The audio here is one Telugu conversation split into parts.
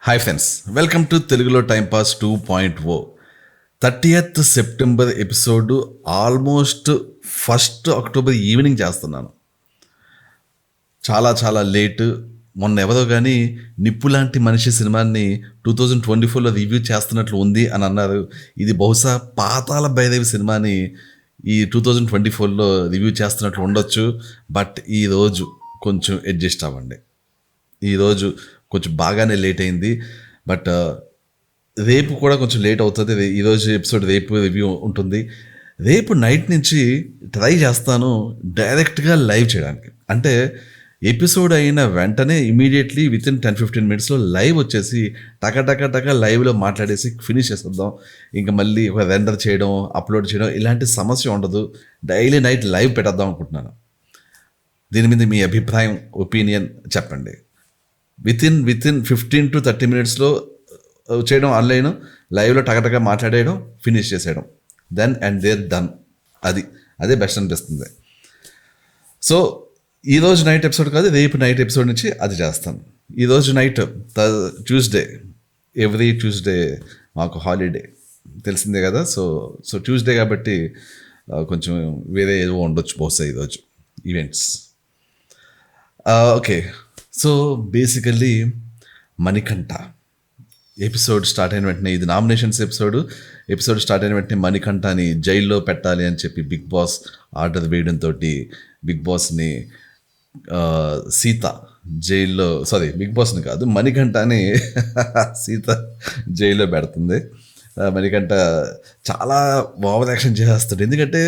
హాయ్ ఫ్రెండ్స్, వెల్కమ్ టు తెలుగులో timepass 2.0. 30th September episode almost 1st October evening చేస్తున్నాను. చాలా చాలా లేట్. మొన్న ఎవరో కానీ నిప్పు లాంటి మనిషి సినిమాని 2024లో రివ్యూ చేస్తున్నట్లు ఉంది అని అన్నారు. ఇది బహుశా పాతాళ భైరవి సినిమాని ఈ 2024లో రివ్యూ చేస్తున్నట్లు ఉండొచ్చు. బట్ ఈరోజు కొంచెం అడ్జస్ట్ అవ్వండి. ఈరోజు కొంచెం బాగానే లేట్ అయింది. బట్ రేపు కూడా కొంచెం లేట్ అవుతుంది. ఈరోజు ఎపిసోడ్ రేపు రివ్యూ ఉంటుంది. రేపు నైట్ నుంచి ట్రై చేస్తాను డైరెక్ట్గా లైవ్ చేయడానికి. అంటే ఎపిసోడ్ అయిన వెంటనే ఇమీడియట్లీ విత్ ఇన్ 10-15 minutesలో లైవ్ వచ్చేసి టక లైవ్లో మాట్లాడేసి ఫినిష్ చేసేద్దాం. ఇంకా మళ్ళీ ఒక రెండర్ చేయడం, అప్లోడ్ చేయడం ఇలాంటి సమస్య ఉండదు. డైలీ నైట్ లైవ్ పెట్టేద్దాం అనుకుంటున్నాను. దీని మీద మీ అభిప్రాయం, ఒపీనియన్ చెప్పండి. విత్ ఇన్ 15 to 30 minutesలో చేయడం, ఆన్లైన్ లైవ్లో టగటగ మాట్లాడేయడం, ఫినిష్ చేసేయడం, దెన్ అండ్ దేర్ డన్. అదే బెస్ట్ అనిపిస్తుంది. సో ఈరోజు నైట్ ఎపిసోడ్ కాదు, రేపు నైట్ ఎపిసోడ్ నుంచి అది చేస్తాను. ఈరోజు నైట్ ట్యూస్డే, ఎవ్రీ ట్యూస్డే మాకు హాలిడే తెలిసిందే కదా. సో ట్యూస్డే కాబట్టి కొంచెం వేరే ఏదో ఉండొచ్చు బహుశా ఈరోజు events. Okay, so basically Manikanta episode start అయిన వెంటనే, ఇది నామినేషన్స్ ఎపిసోడ్ స్టార్ట్ అయిన వెంటనే మణికంఠని జైల్లో పెట్టాలి అని చెప్పి బిగ్ బాస్ ఆర్డర్ వేయడంతో బిగ్ బాస్ని సీత జైల్లో, బిగ్ బాస్ని కాదు, మణికంఠని సీత జైల్లో పెడుతుంది. మణికంఠ చాలా ఓవర్ యాక్షన్ చేసేస్తాడు. ఎందుకంటే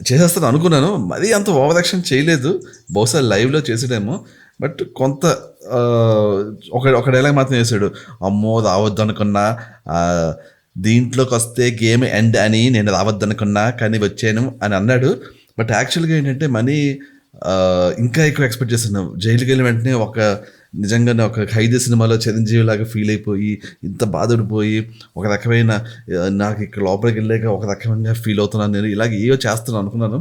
చేసేస్తాను అనుకున్నాను, మరీ అంత ఓవర్ యాక్షన్ చేయలేదు. బహుశా లైవ్లో చేసాడేమో. బట్ కొంత ఒక డైలాగ్ మాత్రం వేసాడు, అమ్మో రావద్దు అనుకున్నా, దీంట్లోకి వస్తే గేమ్ ఎండ్ అని నేను రావద్దు అనుకున్నా కానీ వచ్చాను అని అన్నాడు. బట్ యాక్చువల్గా ఏంటంటే మనీ ఇంకా ఎక్కువ ఎక్స్పెక్ట్ చేస్తున్నాం. జైలుకి వెళ్ళిన వెంటనే నిజంగానే ఒక ఖైదీ సినిమాలో చిరంజీవి లాగా ఫీల్ అయిపోయి, ఇంత బాధపడిపోయి, ఒక రకమైన నాకు ఇక్కడ లోపలికి వెళ్ళాక ఒక రకమైన ఫీల్ అవుతున్నాను, నేను ఇలాగ ఏవో చేస్తున్నాను అనుకున్నాను.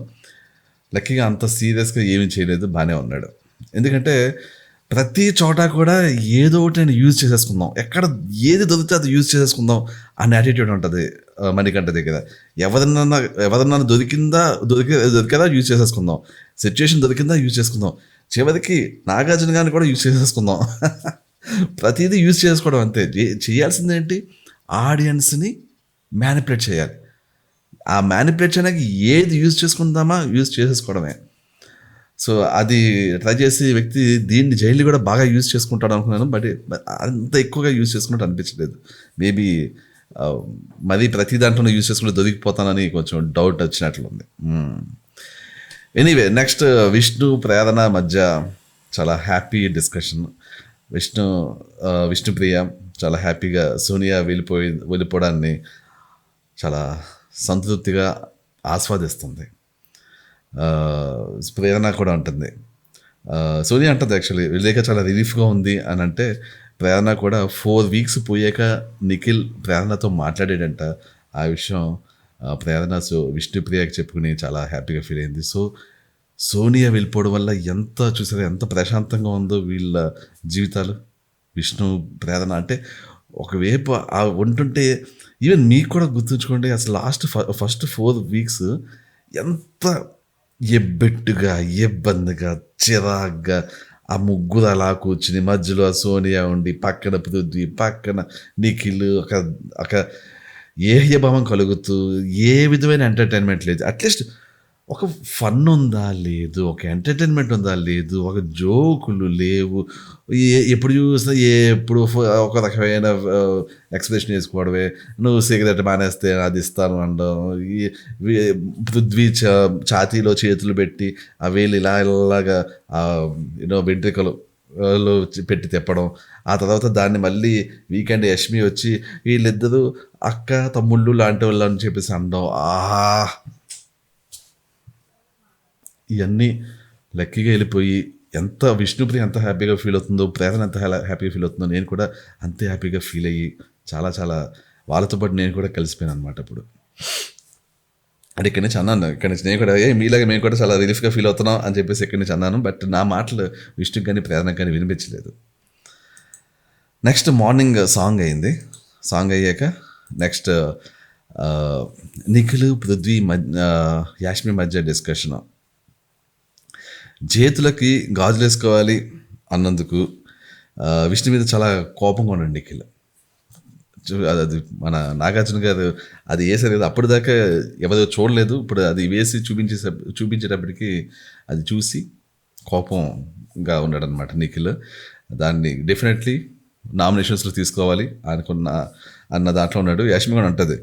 లక్కీగా అంత సీరియస్గా ఏమీ చేయలేదు, బాగానే ఉన్నాడు. ఎందుకంటే ప్రతి చోట కూడా ఏదో ఒకటి నేను యూజ్ చేసేసుకుందాం, ఎక్కడ ఏది దొరికితే అది యూజ్ చేసేసుకుందాం అనే యాటిట్యూడ్ ఉంటుంది మణికంఠ దగ్గర. ఎవరన్నా దొరికేదా యూజ్ చేసేసుకుందాం, సిచ్యువేషన్ దొరికిందా యూజ్ చేసుకుందాం, చివరికి నాగార్జున గారిని కూడా యూజ్ చేసేసుకుందాం. ప్రతిదీ యూజ్ చేసుకోవడం అంతే. చేయాల్సింది ఏంటి, ఆడియన్స్ని మ్యానిపులేట్ చేయాలి. ఆ మ్యానిపులేట్ చేయడానికి ఏది యూజ్ చేసుకుందామా యూజ్ చేసేసుకోవడమే. సో అది ట్రై చేసే వ్యక్తి దీన్ని జైలు కూడా బాగా యూజ్ చేసుకుంటాడు అనుకున్నాను. బట్ అంత ఎక్కువగా యూజ్ చేసుకున్నట్టు అనిపించలేదు. మేబీ మరి ప్రతి దాంట్లో యూజ్ చేసుకుంటే దొరికిపోతానని కొంచెం డౌట్ వచ్చినట్లుంది. ఎనీవే, నెక్స్ట్ విష్ణు ప్రేరణ మధ్య చాలా హ్యాపీ డిస్కషన్. విష్ణుప్రియ చాలా హ్యాపీగా సోనియా వెళ్ళిపోవడాన్ని చాలా సంతృప్తిగా ఆస్వాదిస్తుంది. ప్రేరణ కూడా ఉంటుంది. సోనియా అంటుంది యాక్చువల్లీ వెళ్ళాక చాలా రిలీఫ్గా ఉంది అని అంటే, ప్రేరణ కూడా 4 weeks పోయాక నిఖిల్ ప్రేరణతో మాట్లాడాడంట. ఆ విషయం ప్రేరణ విష్ణుప్రియకి చెప్పుకుని చాలా హ్యాపీగా ఫీల్ అయింది. సో సోనియా వెళ్ళిపోవడం వల్ల ఎంత ప్రశాంతంగా ఉందో వీళ్ళ జీవితాలు. విష్ణు ప్రేరణ అంటే ఒకవైపు ఉంటుంటే, ఈవెన్ మీకు కూడా గుర్తుంచుకోండి, అసలు ఫస్ట్ 4 weeks ఎంత ఎబ్బెట్టుగా, ఇబ్బందిగా, చిరాగ్గా ఆ ముగ్గురు అలా కూర్చుని మధ్యలో సోనియా ఉండి, పక్కన పృథ్వీ, పక్కన నిఖిల్, ఒక ఏహ్యభావం కలుగుతూ ఏ విధమైన ఎంటర్టైన్మెంట్ లేదు. అట్లీస్ట్ ఒక ఫన్ ఉందా లేదు, ఒక ఎంటర్టైన్మెంట్ ఉందా లేదు, ఒక జోకులు లేవు. ఎప్పుడు చూసినా ఎప్పుడు ఒక రకమైన ఎక్స్ప్రెషన్ వేసుకోవడమే. నువ్వు సిగరెట్ మానేస్తే అది ఇస్తాను అనడం, పృథ్వీ ఛాతీలో చేతులు పెట్టి ఆ వేలు ఇలాగా వెంట్రికలు పెట్టి తిప్పడం. ఆ తర్వాత దాన్ని మళ్ళీ వీకెండ్ యష్మి వచ్చి వీళ్ళిద్దరూ అక్క తమ్ముళ్ళు లాంటి వాళ్ళు అని చెప్పేసి అనడం. ఇవన్నీ లక్కీగా వెళ్ళిపోయి ఎంత విష్ణుప్రియ ఎంత హ్యాపీగా ఫీల్ అవుతుందో, ప్రేరణ ఎంత హ్యాపీగా ఫీల్ అవుతుందో, నేను కూడా అంతే హ్యాపీగా ఫీల్ అయ్యి చాలా చాలా వాళ్ళతో పాటు నేను కూడా కలిసిపోయాను అనమాట. అప్పుడు అంటే ఇక్కడి నుంచి అన్నాను, ఇక్కడి నుంచి నేను కూడా మీలాగా మేము కూడా చాలా రిలీఫ్గా ఫీల్ అవుతున్నాం అని చెప్పేసి ఇక్కడి నుంచి అన్నాను. బట్ నా మాటలు విష్ణుకి కానీ ప్రేరణకు కానీ వినిపించలేదు. నెక్స్ట్ మార్నింగ్ సాంగ్ అయింది. సాంగ్ అయ్యాక నెక్స్ట్ నిఖిల్, పృథ్వీ యాష్మి మధ్య డిస్కషన్. చేతులకి గాజులు వేసుకోవాలి అన్నందుకు విష్ణు మీద చాలా కోపంగా ఉన్నాడు నిఖిల్. అది మన నాగార్జున గారు అది వేసారు కదా, అప్పటిదాకా ఎవరో చూడలేదు, ఇప్పుడు అది వేసి చూపించేటప్పటికి అది చూసి కోపంగా ఉన్నాడనమాట నిఖిల్. దాన్ని డెఫినెట్లీ నామినేషన్స్లో తీసుకోవాలి అన్న దాంట్లో ఉన్నాడు. యాష్మి కూడా అంటది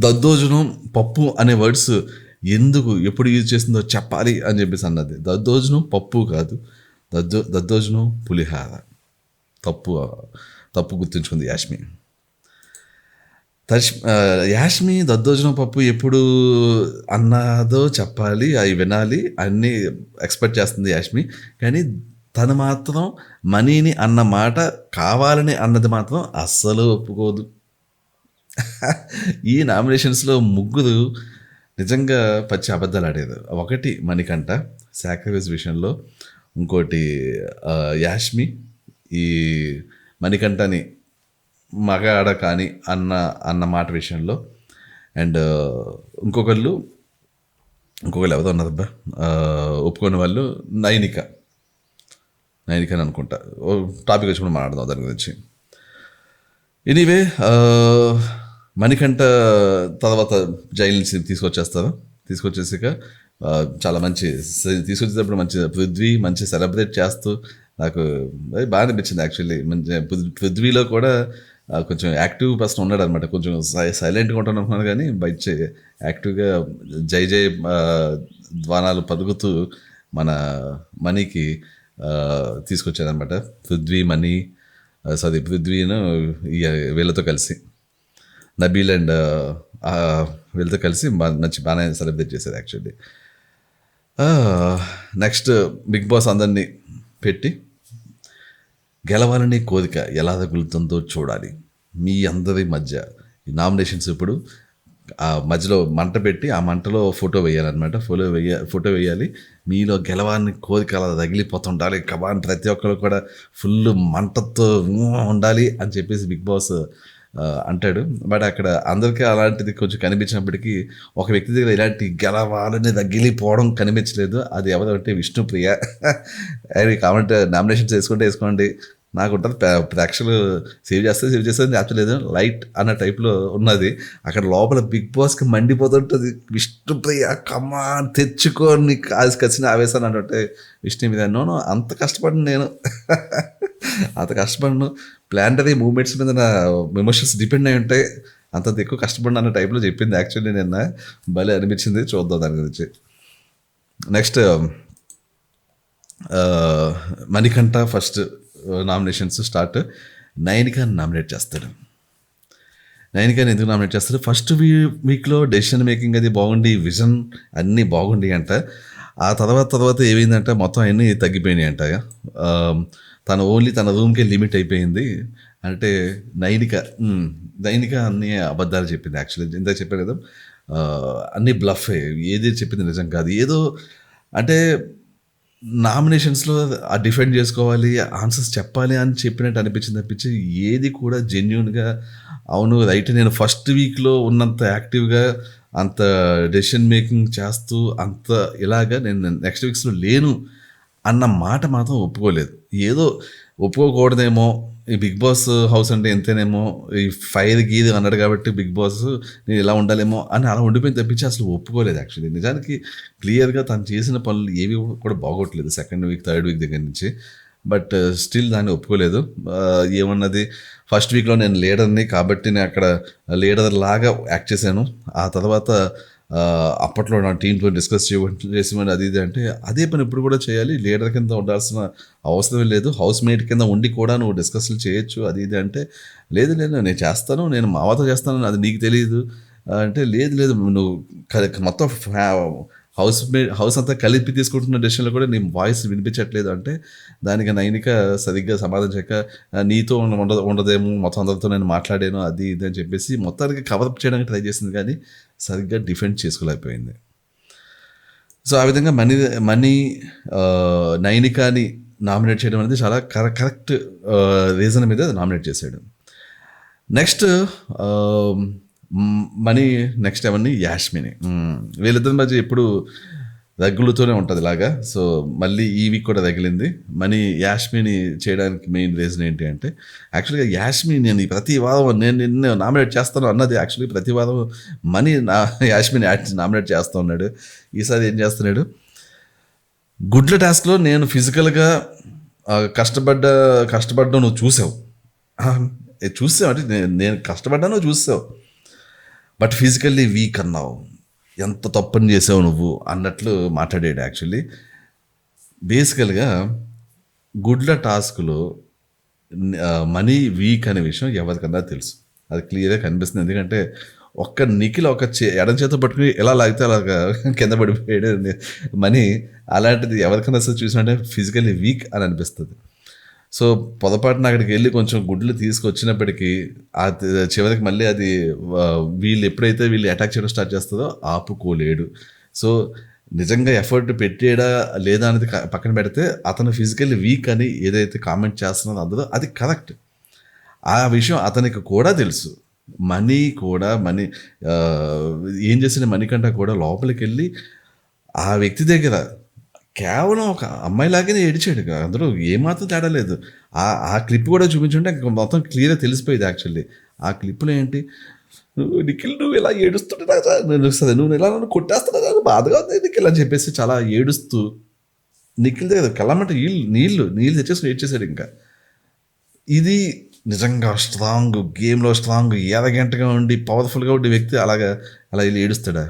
దద్దోజనం పప్పు అనే వర్డ్స్ ఎందుకు ఎప్పుడు యూజ్ చేస్తుందో చెప్పాలి అని చెప్పేసి అన్నది. దద్దోజనం పప్పు కాదు, దద్దోజనం పులిహార. తప్పు గుర్తుంచుకుంది యాష్మి. యాష్మి దద్దోజనం పప్పు ఎప్పుడు అన్నదో చెప్పాలి, అవి వినాలి అన్నీ ఎక్స్పెక్ట్ చేస్తుంది యాష్మి. కానీ తను మాత్రం మనీని అన్న మాట కావాలని అన్నది మాత్రం అస్సలు ఒప్పుకోదు. ఈ నామినేషన్స్లో ముగ్గురు నిజంగా పచ్చి అబద్ధాలు ఆడేది. ఒకటి మణికంఠ సాక్రిఫైస్ విషయంలో, ఇంకోటి యాష్మి ఈ మణికంఠని మగ ఆడ కానీ అన్న మాట విషయంలో, అండ్ ఇంకొకళ్ళు ఎవరో ఉన్నారబ్బా ఒప్పుకునే వాళ్ళు నైనిక అని అనుకుంటా. టాపిక్ వచ్చి కూడా మాట్లాడదాం దాని గురించి. ఎనీవే మణికంఠ తర్వాత జైలు నుంచి తీసుకొచ్చేసాక చాలా మంచి తీసుకొచ్చేటప్పుడు మంచి పృథ్వీ మంచి సెలబ్రేట్ చేస్తూ నాకు బాగా అనిపించింది యాక్చువల్లీ. మంచి పృథ్వీలో కూడా కొంచెం యాక్టివ్ పర్సన్ ఉన్నాడు అనమాట. కొంచెం సైలెంట్గా ఉంటాను అనుకున్నాను కానీ బయట యాక్టివ్గా జై ద్వానాలు పలుకుతూ మన మనీకి తీసుకొచ్చారనమాట. పృథ్వీను వీళ్ళతో కలిసి నబీల్ అండ్ వీళ్ళతో కలిసి బాగానే సెలబ్రేట్ చేశారు యాక్చువల్లీ. నెక్స్ట్ బిగ్ బాస్ అందరినీ పెట్టి గెలవాలనే కోరిక ఎలా తగులుతుందో చూడాలి. మీ అందరి మధ్య ఈ నామినేషన్స్ ఇప్పుడు ఆ మధ్యలో మంట పెట్టి ఆ మంటలో ఫోటో వేయాలన్నమాట. ఫోటో వేయాలి. మీలో గెలవాలని కోరిక అలా తగిలిపోతుండాలి. కబాన్ ప్రతి ఒక్కరు కూడా ఫుల్ మంటతో ఉండాలి అని చెప్పేసి బిగ్ బాస్ అంటాడు. బట్ అక్కడ అందరికీ అలాంటిది కొంచెం కనిపించినప్పటికీ ఒక వ్యక్తి దగ్గర ఇలాంటి గెలవాలని తగిలిపోవడం కనిపించలేదు. అది ఎవరంటే విష్ణుప్రియ. అవి కావాలంటే నామినేషన్స్ వేసుకోండి, నాకు ఉంటుంది ప్రేక్షకులు సేవ్ చేస్తే యాక్చువల్లీ లైట్ అన్న టైప్లో ఉన్నది. అక్కడ లోపల బిగ్ బాస్కి మండిపోతుంటుంది. విష్ణుప్రియ కమాన్ తెచ్చుకొని కసిన ఆవేశాన్ని అంటే విష్ణు మీద అంత కష్టపడిన నేను అంత కష్టపడను. ప్లాంటరీ మూమెంట్స్ మీద నా ఎమోషన్స్ డిపెండ్ అయి ఉంటాయి, అంత ఎక్కువ కష్టపడిన అన్న టైప్లో చెప్పింది యాక్చువల్లీ. నిన్న భలే అనిపించింది. చూద్దాం దాని గురించి. Next Manikanta first nominations start. నైనికాని నామినేట్ చేస్తాడు. నైనికాని ఎందుకు నామినేట్ చేస్తాడు? ఫస్ట్ వీక్లో డెసిషన్ మేకింగ్ అది బాగుండి, విజన్ అన్నీ బాగుండి అంట. ఆ తర్వాత ఏమైందంటే మొత్తం అన్నీ తగ్గిపోయినాయి అంట. తన ఓన్లీ తన రూమ్కే లిమిట్ అయిపోయింది. అంటే నైనిక అన్ని అబద్ధాలు చెప్పింది యాక్చువల్లీ. ఇంత చెప్పాను కదా, అన్నీ బ్లఫ్. ఏది చెప్పింది నిజం కాదు. ఏదో అంటే నామినేషన్స్లో ఆ డిఫెండ్ చేసుకోవాలి, ఆన్సర్స్ చెప్పాలి అని చెప్పినట్టు అనిపించి ఏది కూడా జెన్యూన్గా అవును రైట్ నేను ఫస్ట్ వీక్లో ఉన్నంత యాక్టివ్గా అంత డెసిషన్ మేకింగ్ చేస్తూ అంత ఇలాగా నేను నెక్స్ట్ వీక్స్లో లేను అన్న మాట మాత్రం ఒప్పుకోలేదు. ఏదో ఒప్పుకోకూడదేమో, ఈ బిగ్ బాస్ హౌస్ అంటే ఎంతేనేమో, ఈ ఫైర్ గీది అన్నాడు కాబట్టి బిగ్ బాస్ నేను ఇలా ఉండాలేమో అని అలా ఉండిపోయి తప్పించి అసలు ఒప్పుకోలేదు యాక్చువల్లీ. నిజానికి క్లియర్గా తను చేసిన పనులు ఏవి కూడా బాగోట్లేదు సెకండ్ వీక్ థర్డ్ వీక్ దగ్గర నుంచి. బట్ స్టిల్ దాన్ని ఒప్పుకోలేదు. ఏమన్నది ఫస్ట్ వీక్లో నేను లీడర్ని కాబట్టి నేను అక్కడ లీడర్ లాగా యాక్ట్ చేశాను. ఆ తర్వాత అప్పట్లో నా టీంతో డిస్కస్ చేసేవాడి అది ఇది అంటే అదే పని ఇప్పుడు కూడా చేయాలి. లీడర్ కింద ఉండాల్సిన అవసరం లేదు, హౌస్ మేట్ కింద ఉండి కూడా నువ్వు డిస్కస్లు చేయొచ్చు అది ఇది అంటే లేదు నేను చేస్తాను, నేను మావతో చేస్తాను, అది నీకు తెలియదు అంటే లేదు నువ్వు మొత్తం హౌస్ అంతా కలిపి తీసుకుంటున్న డెసిషన్లో కూడా నీ వాయిస్ వినిపించట్లేదు అంటే దానికి నైనిక సరిగ్గా సమాధానం చెప్పక నీతో ఉండదేమో మొత్తం అందరితో నేను మాట్లాడాను అది ఇది అని చెప్పేసి మొత్తానికి కవరప్ చేయడానికి ట్రై చేసింది కానీ సరిగ్గా డిఫెండ్ చేసుకోలేకపోయింది. సో ఆ విధంగా మనీ నైనికాని నామినేట్ చేయడం అనేది చాలా కరెక్ట్ రీజన్ మీద నామినేట్ చేశాడు. నెక్స్ట్ మనీ, నెక్స్ట్ ఎవరిని, యాష్మిని. వీళ్ళిద్దరి మధ్య ఎప్పుడు రగులుతూనే ఉంటుంది ఇలాగా. సో మళ్ళీ ఈ వీక్ కూడా తగిలింది. మనీ యాష్మిని చేయడానికి మెయిన్ రీజన్ ఏంటి అంటే, యాక్చువల్గా యాష్మి నేను ప్రతి వారం నేను నిన్ను నామినేట్ చేస్తాను అన్నది యాక్చువల్లీ ప్రతి వారం మనీ యాష్మిని నామినేట్ చేస్తూ ఉన్నాడు. ఈసారి ఏం చేస్తున్నాడు, గుడ్ల టాస్క్లో నేను ఫిజికల్గా కష్టపడ్డా నువ్వు చూసావు అంటే నేను కష్టపడ్డాను చూసావు, బట్ ఫిజికల్లీ వీక్ అన్నావు, ఎంత తప్పని చేసావు నువ్వు అన్నట్లు మాట్లాడాడు. యాక్చువల్లీ బేసికల్గా గుడ్ల టాస్క్లో మనీ వీక్ అనే విషయం ఎవరికన్నా తెలుసు, అది క్లియర్గా కనిపిస్తుంది. ఎందుకంటే ఒక్క నిఖిల్ ఎడం చేత పట్టుకుని ఎలా లాగితే అలాగా కింద పడిపోయాడు మనీ. అలాంటిది ఎవరికైనా అసలు చూసినట్టే ఫిజికల్లీ వీక్ అని అనిపిస్తుంది. సో పొరపాటున అక్కడికి వెళ్ళి కొంచెం గుడ్లు తీసుకొచ్చినప్పటికీ చివరికి మళ్ళీ అది వీళ్ళు అటాక్ చేయడం స్టార్ట్ చేస్తుందో ఆపుకోలేడు. సో నిజంగా ఎఫర్ట్ పెట్టాడా లేదా అనేది పక్కన పెడితే అతను ఫిజికల్లీ వీక్ అని ఏదైతే కామెంట్ చేస్తున్నారో అందులో అది కరెక్ట్. ఆ విషయం అతనికి కూడా తెలుసు. మనీ ఏం చేసిన మణికంఠ కూడా లోపలికి వెళ్ళి ఆ వ్యక్తి దగ్గర కేవలం ఒక అమ్మాయిలాగానే ఏడిచాడు, అందులో ఏమాత్రం తేడా లేదు. ఆ క్లిప్ కూడా చూపించుంటే మొత్తం క్లియర్గా తెలిసిపోయేది. యాక్చువల్లీ ఆ క్లిప్లో ఏంటి, నిఖిల్ నువ్వు ఇలా ఏడుస్తుంటే నువ్వు ఇలా నన్ను కొట్టేస్తున్నా బాధగా ఉంది నిఖిల్ అని చెప్పేసి చాలా ఏడుస్తూ నిఖిల్ దగ్గర కళ్ళమంటే నీళ్ళు తెచ్చేసి ఏడ్చేసాడు. ఇంకా ఇది నిజంగా స్ట్రాంగ్, గేమ్లో స్ట్రాంగ్, ఎరగంటగా ఉండి పవర్ఫుల్గా ఉండే వ్యక్తి అలా వెళ్ళి ఏడుస్తాడా?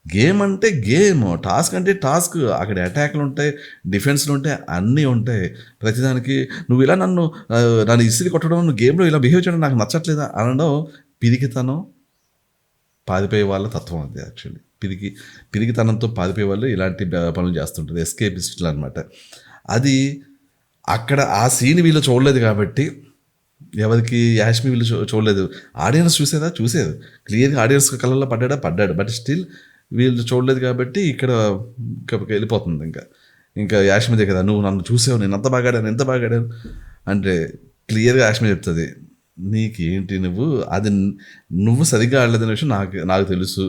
గేమ్ అంటే గేమ్, టాస్క్ అంటే టాస్క్. అక్కడ అటాక్లు ఉంటాయి, డిఫెన్స్లు ఉంటాయి, అన్నీ ఉంటాయి. ప్రతిదానికి నువ్వు ఇలా నన్ను ఇసిరి కొట్టడం, నువ్వు గేమ్లో ఇలా బిహేవ్ చేయడం నాకు నచ్చట్లేదా అనడం పిరికితనం, పారిపోయే వాళ్ళ తత్వం అది. యాక్చువల్లీ పిరికితనంతో పారిపోయే వాళ్ళు ఇలాంటి పనులు చేస్తుంటారు, ఎస్కేపిస్టులు అనమాట. అది అక్కడ ఆ సీన్ వీళ్ళు చూడలేదు కాబట్టి ఎవరికి యాష్మి వీళ్ళు చూడలేదు. ఆడియన్స్ చూసేది క్లియర్గా, ఆడియన్స్ కళ్ళల్లో పడ్డాడు, బట్ స్టిల్ వీళ్ళు చూడలేదు కాబట్టి ఇక్కడ వెళ్ళిపోతుంది. ఇంకా యాష్మి దగ్గర నువ్వు నన్ను చూసావు, నేను ఎంత బాగాడాను అంటే క్లియర్గా యాష్మి చెప్తుంది, నీకేంటి నువ్వు సరిగ్గా ఆడలేదనే విషయం నాకు తెలుసు,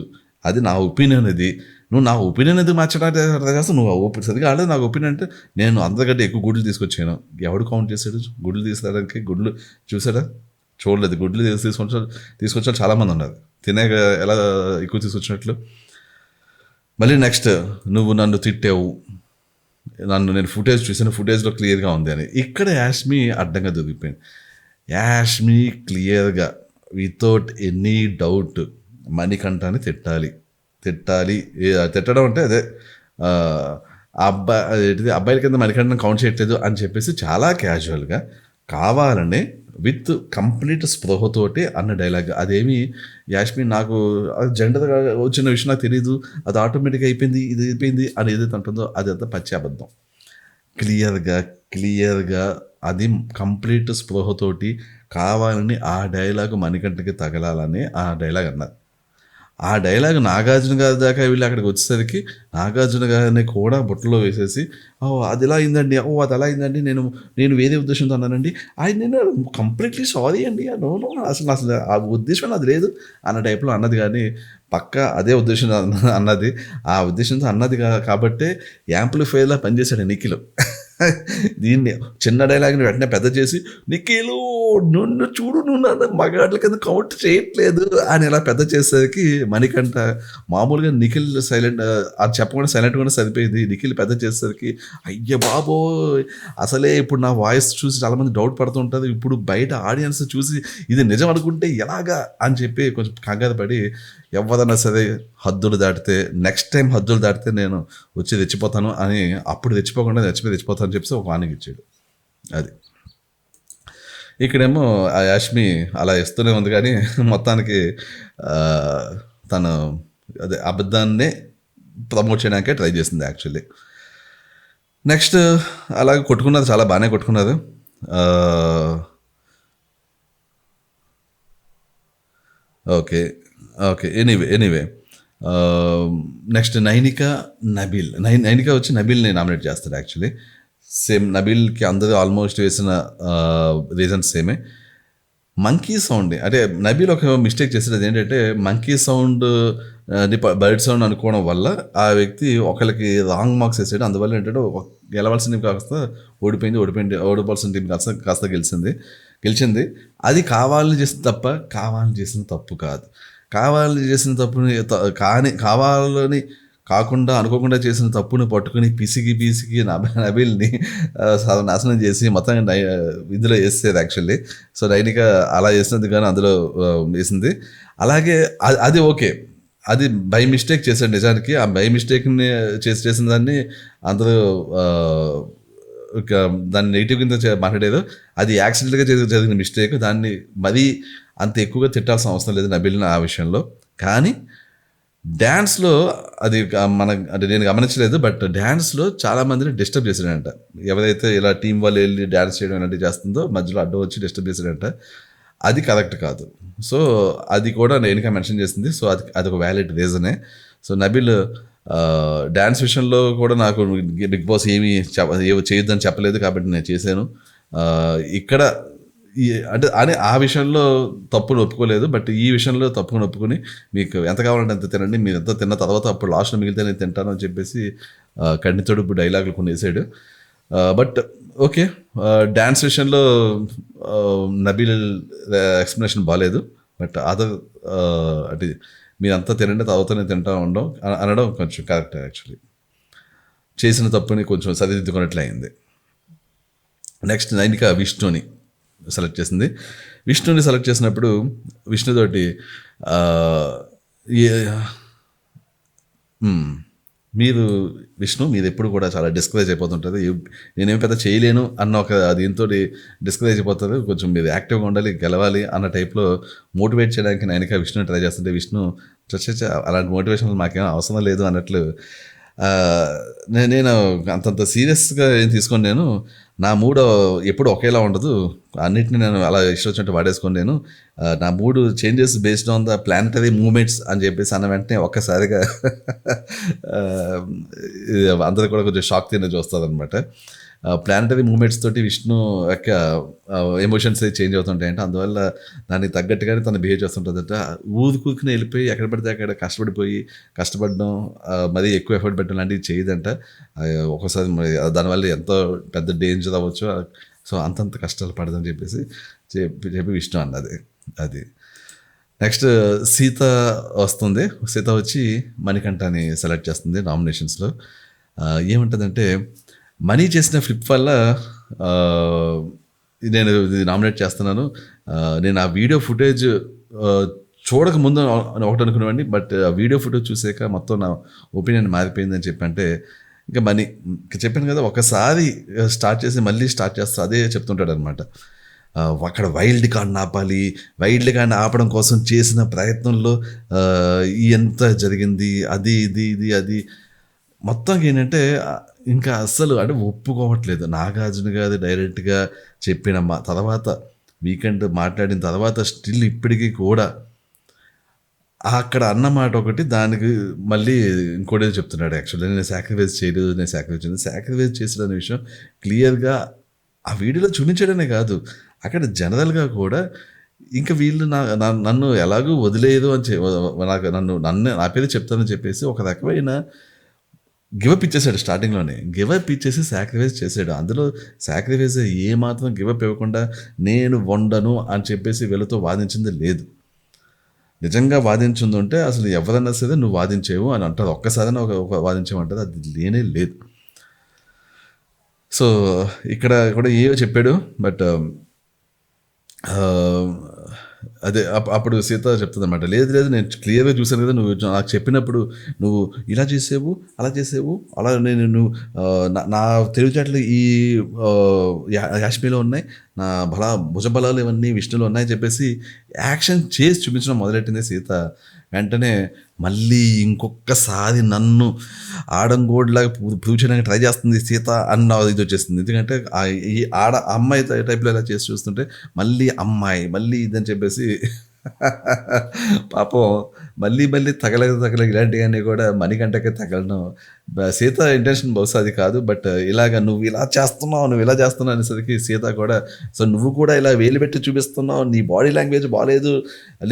అది నా ఒపీనియన్. ఇది నువ్వు నా ఒపీనియన్ ఎందుకు మార్చడానికి నువ్వు సరిగ్గా ఆడలేదు నాకు ఒపీనియన్ అంటే, నేను అందరికంటే ఎక్కువ గుడ్లు తీసుకొచ్చాను. ఎవడు కౌంట్ చేశాడు గుడ్లు తీసుకురావడానికి? గుడ్లు చూసాడా? చూడలేదు. గుడ్లు తీసుకొచ్చిన చాలామంది ఉన్నారు, తినేక ఎలా ఎక్కువ తీసుకొచ్చినట్లు. మళ్ళీ నెక్స్ట్ నువ్వు నన్ను తిట్టావు, నేను ఫుటేజ్ చూసాను, ఫుటేజ్లో క్లియర్గా ఉంది అని. ఇక్కడ యాష్మి అడ్డంగా దొరికిపోయింది. యాష్మి క్లియర్గా వితౌట్ ఎనీ డౌట్ మణికంఠని తిట్టడం అంటే అదే అబ్బాయిల కింద మణికంఠని కౌంట్ చేయట్లేదు అని చెప్పేసి చాలా క్యాజువల్గా కావాలని విత్ కంప్లీట్ స్పృహతోటి అన్న డైలాగ్. అదేమి యాష్మి నాకు జెండర్గా వచ్చిన విషయం నాకు తెలియదు, అది ఆటోమేటిక్గా అయిపోయింది అని ఏదైతే ఉంటుందో అది అంతా పచ్చి అబద్ధం. క్లియర్గా అది కంప్లీట్ స్పృహతోటి కావాలని ఆ డైలాగ్ మణికంఠకి తగలాలని ఆ డైలాగ్ అన్నారు. ఆ డైలాగ్ నాగార్జున గారి దాకా వీళ్ళు అక్కడికి వచ్చేసరికి నాగార్జున గారిని కూడా బుట్టలో వేసేసి, అది ఇలా అయిందండి, అది అలా అయిందండి, నేను వేరే ఉద్దేశంతో అన్నానండి, నేను కంప్లీట్లీ సారీ అండి, అసలు ఆ ఉద్దేశం అది లేదు అన్న టైప్లో అన్నది. కానీ పక్క అదే ఉద్దేశం అన్నది, ఆ ఉద్దేశంతో అన్నది కాబట్టే యాంప్లిఫైర్లా పనిచేశాడు నిఖిల్. దీన్ని చిన్న డైలాగ్ని వెంటనే పెద్ద చేసి, నిఖిలు నిన్ను చూడు, నువ్వు నన్ను మగాడ్ల కింద కౌంట్ చేయట్లేదు అని ఇలా పెద్ద చేసేసరికి మణికంఠ మామూలుగా నిఖిల్ సైలెంట్, అది చెప్పకుండా సైలెంట్గానే సరిపోయింది. నిఖిల్ పెద్ద చేసేసరికి అయ్య బాబో అసలే ఇప్పుడు నా వాయిస్ చూసి చాలామంది డౌట్ పడుతూ ఉంటుంది, ఇప్పుడు బయట ఆడియన్స్ చూసి ఇది నిజం అనుకుంటే ఎలాగా అని చెప్పి కొంచెం కంగారు పడి, ఎవరన్నా సరే నెక్స్ట్ టైం హద్దులు దాటితే నేను వచ్చి తెచ్చిపోతాను అని, అప్పుడు తెచ్చిపోతాను అని చెప్పి ఒక వార్నింగ్ ఇచ్చాడు. అది ఇక్కడేమో ఆ యాష్మి అలా ఇస్తూనే ఉంది, కానీ మొత్తానికి తను అదే అబద్ధాన్నే ప్రమోట్ చేయడానికే ట్రై చేసింది యాక్చువల్లీ. నెక్స్ట్ అలాగే కొట్టుకున్నది, చాలా బాగానే కొట్టుకున్నారు. ఓకే ఎనీవే నెక్స్ట్ నైనిక వచ్చి నబీల్ని నామినేట్ చేస్తాడు యాక్చువల్లీ. సేమ్ నబీల్కి అందరూ ఆల్మోస్ట్ వేసిన రీజన్స్ సేమే. మంకీ సౌండ్ అంటే నబీల్ ఒక మిస్టేక్ చేసేది ఏంటంటే మంకీ సౌండ్ బర్డ్ సౌండ్ అనుకోవడం వల్ల ఆ వ్యక్తి ఒకరికి రాంగ్ మార్క్స్ వేసాడు. అందువల్ల ఏంటంటే గెలవాల్సిన టీం కాస్త ఓడిపోవాల్సిన టీం కాస్త గెలిచింది. అది కావాలని చేసిన కావాలని చేసిన తప్పు కాదు. కావాలని చేసిన తప్పుని కావాలని కాకుండా అనుకోకుండా చేసిన తప్పుని పట్టుకుని పిసికి నబీల్ని నాశనం చేసి మొత్తంగా ఇందులో వేసేది యాక్చువల్లీ. సో నైనిక అలా చేసినది కానీ అందులో వేసింది. అలాగే అది ఓకే, అది బై మిస్టేక్ చేశాడు నిజానికి. ఆ బై మిస్టేక్ని చేసిన దాన్ని అందరూ దాన్ని నెగిటివ్ కింద మాట్లాడేది. అది యాక్సిడెంట్గా జరిగిన మిస్టేక్. దాన్ని మరీ అంత ఎక్కువగా తిట్టాల్సిన అవసరం లేదు నబీల్ని ఆ విషయంలో. కానీ డ్యాన్స్లో అది అంటే నేను గమనించలేదు, బట్ డ్యాన్స్లో చాలామందిని డిస్టర్బ్ చేశాడంట. ఎవరైతే ఇలా టీం వాళ్ళు వెళ్ళి డ్యాన్స్ చేయడం అలాంటివి చేస్తుందో మధ్యలో అడ్డు వచ్చి డిస్టర్బ్ చేశాడంట. అది కరెక్ట్ కాదు. సో అది కూడా నేనుగా మెన్షన్ చేసింది. సో అది ఒక వ్యాలిడ్ రీజనే. సో నబీల్ డ్యాన్స్ విషయంలో కూడా నాకు బిగ్ బాస్ ఏమీ చేయొద్దని చెప్పలేదు కాబట్టి నేను చేశాను. ఇక్కడ అంటే ఆ విషయంలో తప్పును ఒప్పుకోలేదు, బట్ ఈ విషయంలో తప్పును ఒప్పుకొని మీకు ఎంత కావాలంటే అంత తినండి, మీరు ఎంత తిన్న తర్వాత అప్పుడు లాస్ట్లో మిగిలితే నేను తింటాను అని చెప్పేసి కన్ని తొడుపు డైలాగులు కొన్ని వేసాడు. బట్ ఓకే, డ్యాన్స్ విషయంలో నబీల్ ఎక్స్ప్లెనేషన్ బాగాలేదు. బట్ అదర్ అంటే మీరంతా తినండి తర్వాత నేను తింటా అనడం కొంచెం కరెక్ట్. యాక్చువల్లీ చేసిన తప్పుని కొంచెం సరిదిద్దుకున్నట్లు అయింది. నెక్స్ట్ నైనిక విష్ణుని సెలెక్ట్ చేసింది. విష్ణుని సెలెక్ట్ చేసినప్పుడు విష్ణుతోటి మీరు ఎప్పుడు కూడా చాలా డిస్కరేజ్ అయిపోతుంటుంది. నేనేం పెద్ద చేయలేను అన్న ఒక దీంతో డిస్కరేజ్ అయిపోతుంది. కొంచెం మీరు యాక్టివ్గా ఉండాలి, గెలవాలి అన్న టైప్లో మోటివేట్ చేయడానికి నైనిక విష్ణుని ట్రై చేస్తుంటే విష్ణు అలాంటి మోటివేషన్ మాకేం అవసరం లేదు అన్నట్లు. నేను అంతంత సీరియస్గా ఏం తీసుకొని నేను నా మూడు ఎప్పుడు ఒకేలా ఉండదు, అన్నిటిని నేను అలా ఇష్టం వచ్చినట్టు వాడేసుకొని నేను నా మూడు changes based on the planetary moments అని చెప్పేసి అన్న వెంటనే ఒక్కసారిగా అందరూ కూడా కొంచెం షాక్ తినే చూస్తుంది అనమాట. ప్లానటరీ మూమెంట్స్ తోటి విష్ణు యొక్క ఎమోషన్స్ చేంజ్ అవుతుంటాయంట. అందువల్ల దానికి తగ్గట్టుగానే తను బిహేవ్ చేస్తుంటుందట. కూర్చుని వెళ్ళిపోయి ఎక్కడ పడితే అక్కడ కష్టపడడం మరీ ఎక్కువ ఎఫర్ట్ పెట్టడం లాంటివి చేయదంట. ఒక్కోసారి మరి దానివల్ల ఎంతో పెద్ద డేంజర్ అవ్వచ్చు. సో అంతంత కష్టాలు పడదని చెప్పి విష్ణు అన్నది. అది నెక్స్ట్ సీత వస్తుంది. సీత వచ్చి మణికంఠని సెలెక్ట్ చేస్తుంది నామినేషన్స్లో. ఏముంటుందంటే మనీ చేసిన ఫ్లిప్ వల్ల నేను ఇది నామినేట్ చేస్తున్నాను. నేను ఆ వీడియో ఫుటేజ్ చూడక ముందు ఒకటి అనుకునేవాడిని, బట్ ఆ వీడియో ఫుటేజ్ చూసాక మొత్తం నా ఒపీనియన్ మారిపోయిందని చెప్పంటే ఇంకా మనీ చెప్పాను కదా, ఒకసారి స్టార్ట్ చేసి మళ్ళీ స్టార్ట్ చేస్తా అదే చెప్తుంటాడు అనమాట. అక్కడ వైల్డ్ కార్డ్ని ఆపాలి, వైల్డ్ కార్డ్ని ఆపడం కోసం చేసిన ప్రయత్నంలో ఎంత జరిగింది, అది అది మొత్తానికి ఏంటంటే ఇంకా అస్సలు అంటే ఒప్పుకోవట్లేదు. నాగార్జున గారు డైరెక్ట్గా చెప్పిన తర్వాత వీకెండ్ మాట్లాడిన తర్వాత స్టిల్ ఇప్పటికీ కూడా అక్కడ అన్నమాట ఒకటి, దానికి మళ్ళీ ఇంకోటి చెప్తున్నాడు. యాక్చువల్లీ నేను సాక్రిఫైస్ చేసిన అనే విషయం క్లియర్గా ఆ వీడియోలో చూపించడమే కాదు, అక్కడ జనరల్గా కూడా ఇంకా వీళ్ళు నన్ను ఎలాగూ వదిలేదు అని నన్ను నా పేరు చెప్తానని చెప్పేసి ఒక రకమైన గివప్ ఇచ్చేసాడు. స్టార్టింగ్లోనే గివప్ ఇచ్చేసి సాక్రిఫైస్ చేసాడు. అందులో సాక్రిఫైస్ ఏమాత్రం గివప్ ఇవ్వకుండా నేను వండను అని చెప్పేసి వీళ్ళతో వాదించింది లేదు. నిజంగా వాదించింది ఉంటే అసలు ఎవరన్నా సరే నువ్వు వాదించేవు అని అంటారు, ఒక్కసారైనా ఒక వాదించేమంటారు, అది లేనే లేదు. సో ఇక్కడ కూడా ఏవో చెప్పాడు. బట్ అదే అప్పుడు సీత చెప్తుంది అనమాట, లేదు నేను క్లియర్గా చూశాను కదా, నువ్వు నాకు చెప్పినప్పుడు నువ్వు ఇలా చేసేవు అలా చేసేవు, అలా నువ్వు నా తెలివితేటలు ఈ యాష్మిలో ఉన్నాయి, నా భుజబలాలు ఇవన్నీ విష్ణులో ఉన్నాయని చెప్పేసి యాక్షన్ చేసి చూపించడం మొదలెట్టింది సీత. వెంటనే మళ్ళీ ఇంకొకసారి నన్ను ఆడంగోడ్లాగా ప్రూవ్ చేయడానికి ట్రై చేస్తుంది సీత అన్న ఇది వచ్చేస్తుంది. ఎందుకంటే ఈ అమ్మాయి టైప్లో ఎలా చేసి చూస్తుంటే మళ్ళీ అమ్మాయి మళ్ళీ ఇదని చెప్పేసి పాపం మళ్ళీ మళ్ళీ తగలక ఇలాంటివన్నీ కూడా మణికంఠకే తగలడం. సీత ఇంటెన్షన్ బహుశా అది కాదు. బట్ ఇలాగ నువ్వు ఇలా చేస్తున్నావు, నువ్వు ఇలా చేస్తున్నావు అనేసరికి సీత కూడా సో నువ్వు కూడా ఇలా వేలు పెట్టి చూపిస్తున్నావు, నీ బాడీ లాంగ్వేజ్ బాగాలేదు,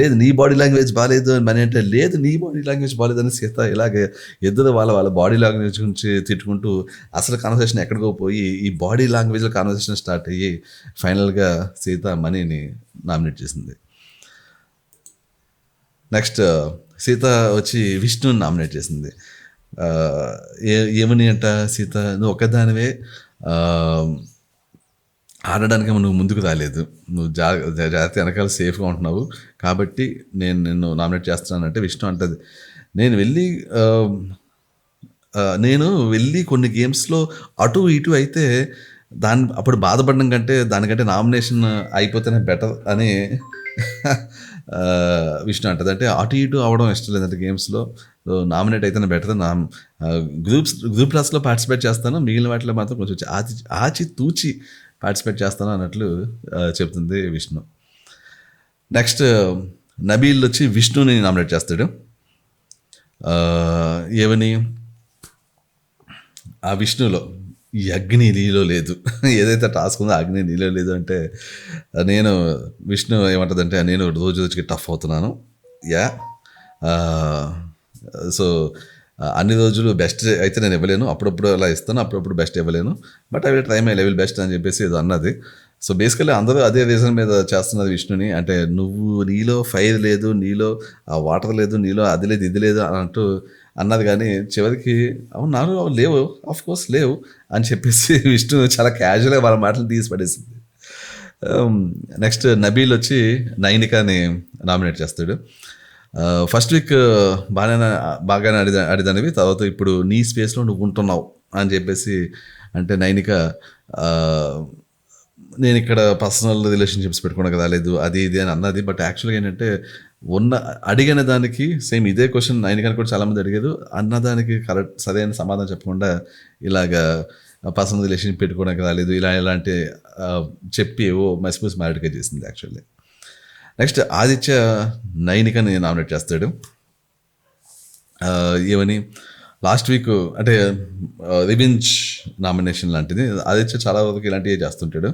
లేదు నీ బాడీ లాంగ్వేజ్ బాగాలేదు అని మణి అంటే, లేదు నీ బాడీ లాంగ్వేజ్ బాగాలేదని సీత ఇలాగే ఇద్దరు వాళ్ళ బాడీ లాంగ్వేజ్ గురించి తిట్టుకుంటూ అసలు కాన్వర్సేషన్ ఎక్కడికో పోయి ఈ బాడీ లాంగ్వేజ్లో కాన్వర్సేషన్ స్టార్ట్ అయ్యి ఫైనల్గా సీత మణిని నామినేట్ చేసింది. నెక్స్ట్ సీత వచ్చి విష్ణుని నామినేట్ చేసింది. ఏమని అంట, సీత నువ్వు ఒక్కదానివే ఆడడానికి నువ్వు ముందుకు రాలేదు, నువ్వు జాగ్రత్త వెనకాల సేఫ్గా ఉంటున్నావు కాబట్టి నేను నిన్ను నామినేట్ చేస్తున్నానంటే విష్ణు అంటది, నేను వెళ్ళి కొన్ని గేమ్స్లో అటు ఇటు అయితే అప్పుడు బాధపడడం కంటే దానికంటే నామినేషన్ అయిపోతేనే బెటర్ అని విష్ణు అంటది. అంటే అటు ఇటు అవడం ఇష్టం లేదంటే గేమ్స్లో, నామినేట్ అయితేనే బెటర్, గ్రూప్ క్లాస్లో పార్టిసిపేట్ చేస్తాను, మిగిలిన వాటిలో మాత్రం కొంచెం ఆచి తూచి పార్టిసిపేట్ చేస్తాను అన్నట్లు చెప్తుంది విష్ణు. నెక్స్ట్ నబీల్ వచ్చి విష్ణుని నామినేట్ చేస్తాడు. ఏమని, ఆ విష్ణులో ఈ అగ్ని నీలో లేదు, ఏదైతే టాస్క్ ఉందో అగ్ని నీలో లేదు అంటే నేను విష్ణు ఏమంటుందంటే నేను రోజుకి టఫ్ అవుతున్నాను, సో అన్ని రోజులు బెస్ట్ అయితే నేను ఇవ్వలేను, అప్పుడప్పుడు అలా ఇస్తాను, అప్పుడప్పుడు బెస్ట్ ఇవ్వలేను, but I will try my level best అని చెప్పేసి ఏదో అన్నది. సో బేసికల్లీ అందరూ అదే రీజన్ మీద చేస్తున్నది విష్ణుని, అంటే నువ్వు నీలో ఫైర్ లేదు, నీలో ఆ వాటర్ లేదు, నీలో అది లేదు ఇది లేదు అంటూ అన్నది. కానీ చివరికి అవును నాలో లేవు, ఆఫ్ కోర్స్ లేవు అని చెప్పేసి విష్ణు చాలా క్యాజువల్గా వాళ్ళ మాటలు తీసి పడేసింది. నెక్స్ట్ నబీల్ వచ్చి నైనికాని నామినేట్ చేస్తాడు. ఫస్ట్ వీక్ బాగానే అడిదానివి, తర్వాత ఇప్పుడు నీ స్పేస్లో నువ్వు ఉంటున్నావు అని చెప్పేసి అంటే నైనిక నేను ఇక్కడ పర్సనల్ రిలేషన్షిప్స్ పెట్టుకోవడానికి రాలేదు అది ఇది అని అన్నది. బట్ యాక్చువల్గా ఏంటంటే అడిగిన దానికి సేమ్ ఇదే క్వశ్చన్ నైనికని కూడా చాలామంది అడిగారు, అన్నదానికి సరైన సమాధానం చెప్పకుండా ఇలాగా పర్సనల్ రిలేషన్షిప్ పెట్టుకోవడానికి రాలేదు ఇలాంటి చెప్పి ఏవో మసిపూసి మ్యారేడ్గా చేసింది యాక్చువల్లీ. నెక్స్ట్ ఆదిత్య నైనికని నామినేట్ చేస్తాడు. ఏమని, లాస్ట్ వీక్ అంటే రివెంజ్ నామినేషన్ లాంటిది, ఆదిత్య చాలా వరకు ఇలాంటివి చేస్తుంటాడు.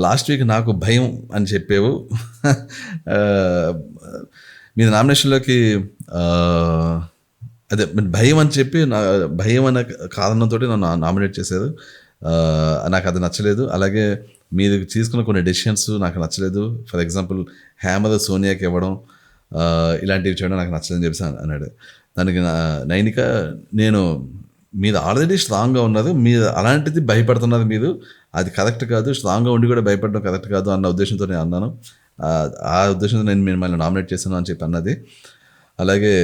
లాస్ట్ వీక్ నాకు భయం అని చెప్పేవు, మీ నామినేషన్లోకి అదే భయం అని చెప్పి భయం అనే కారణంతో నన్ను నామినేట్ చేశారు, నాకు అది నచ్చలేదు. అలాగే మీరు తీసుకున్న కొన్ని డెసిషన్స్ నాకు నచ్చలేదు, ఫర్ ఎగ్జాంపుల్ హ్యామర్ సోనియాకి ఇవ్వడం ఇలాంటివి చేయడం నాకు నచ్చలేదని చెప్పేసి అన్నాడు. దానికి నైనిక, నేను మీరు ఆల్రెడీ స్ట్రాంగ్గా ఉన్నారు, మీరు అలాంటిది భయపడుతున్నారు, మీరు అది కరెక్ట్ కాదు, స్ట్రాంగ్గా ఉండి కూడా భయపడడం కరెక్ట్ కాదు అన్న ఉద్దేశంతో నేను అన్నాను, ఆ ఉద్దేశంతో నేను మిమ్మల్ని నామినేట్ చేశాను అని చెప్పి అన్నది. అలాగే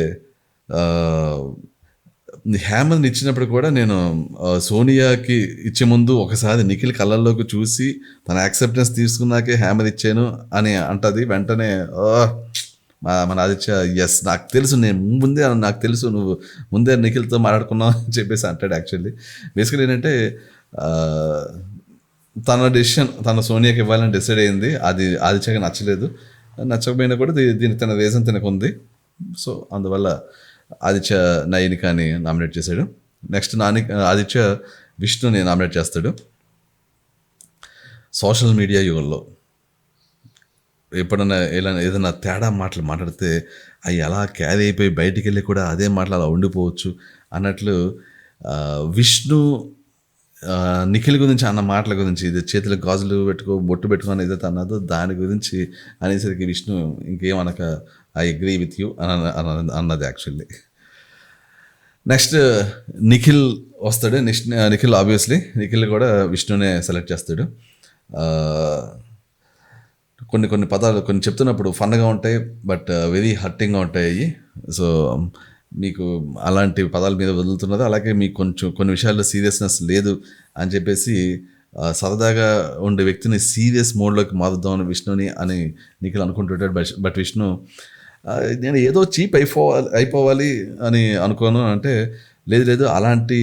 హ్యామర్ని ఇచ్చినప్పుడు కూడా నేను సోనియాకి ఇచ్చే ముందు ఒకసారి నిఖిల్ కళ్ళల్లోకి చూసి తన యాక్సెప్టెన్స్ తీసుకున్నాకే హ్యామర్ ఇచ్చాను అని అంటది. వెంటనే మన ఆదిత్య ఎస్ నాకు తెలుసు, నాకు తెలుసు నువ్వు ముందే నిఖిల్తో మాట్లాడుకున్నావు అని చెప్పేసి అంటాడు. యాక్చువల్లీ బేసికలీ ఏంటంటే తన డెసిషన్ తన సోనియాకి ఇవ్వాలని డిసైడ్ అయింది, అది ఆదిత్యకి నచ్చకపోయినా కూడా దీనికి తన రీజన్ తినకుంది. సో అందువల్ల ఆదిత్య నైనికాని నామినేట్ చేశాడు. నెక్స్ట్ ఆదిత్య విష్ణుని నామినేట్ చేస్తాడు. సోషల్ మీడియా యుగంలో ఎప్పుడన్నా ఏదైనా తేడా మాటలు మాట్లాడితే అవి అలా క్యారీ అయిపోయి బయటికి వెళ్ళి కూడా అదే మాటలు అలా ఉండిపోవచ్చు అన్నట్లు విష్ణు నిఖిల్ గురించి అన్న మాటల గురించి, ఇది చేతులకు గాజులు బొట్టు పెట్టుకొని ఏదైతే అన్నదో దాని గురించి అనేసరికి విష్ణు ఇంకేమనక ఐ అగ్రీ విత్ యూ అన్నది యాక్చువల్లీ. నెక్స్ట్ నిఖిల్ వస్తాడు. నిఖిల్ ఆబ్వియస్లీ నిఖిల్ కూడా విష్ణునే సెలెక్ట్ చేస్తాడు. కొన్ని పదాలు కొన్ని చెప్తున్నప్పుడు ఫన్గా ఉంటాయి, బట్ వెరీ హర్టింగ్గా ఉంటాయి. సో మీకు అలాంటి పదాల మీద వదులుతున్నది. అలాగే మీకు కొన్ని విషయాల్లో సీరియస్నెస్ లేదు అని చెప్పేసి సరదాగా ఉండే వ్యక్తిని సీరియస్ మోడ్లోకి మారుద్దామని విష్ణుని అని నిఖిల్ అనుకుంటుంటాడు. బట్ విష్ణు నేను ఏదో చీప్ అయిపోవాలి అని అనుకోను అంటే, లేదు అలాంటి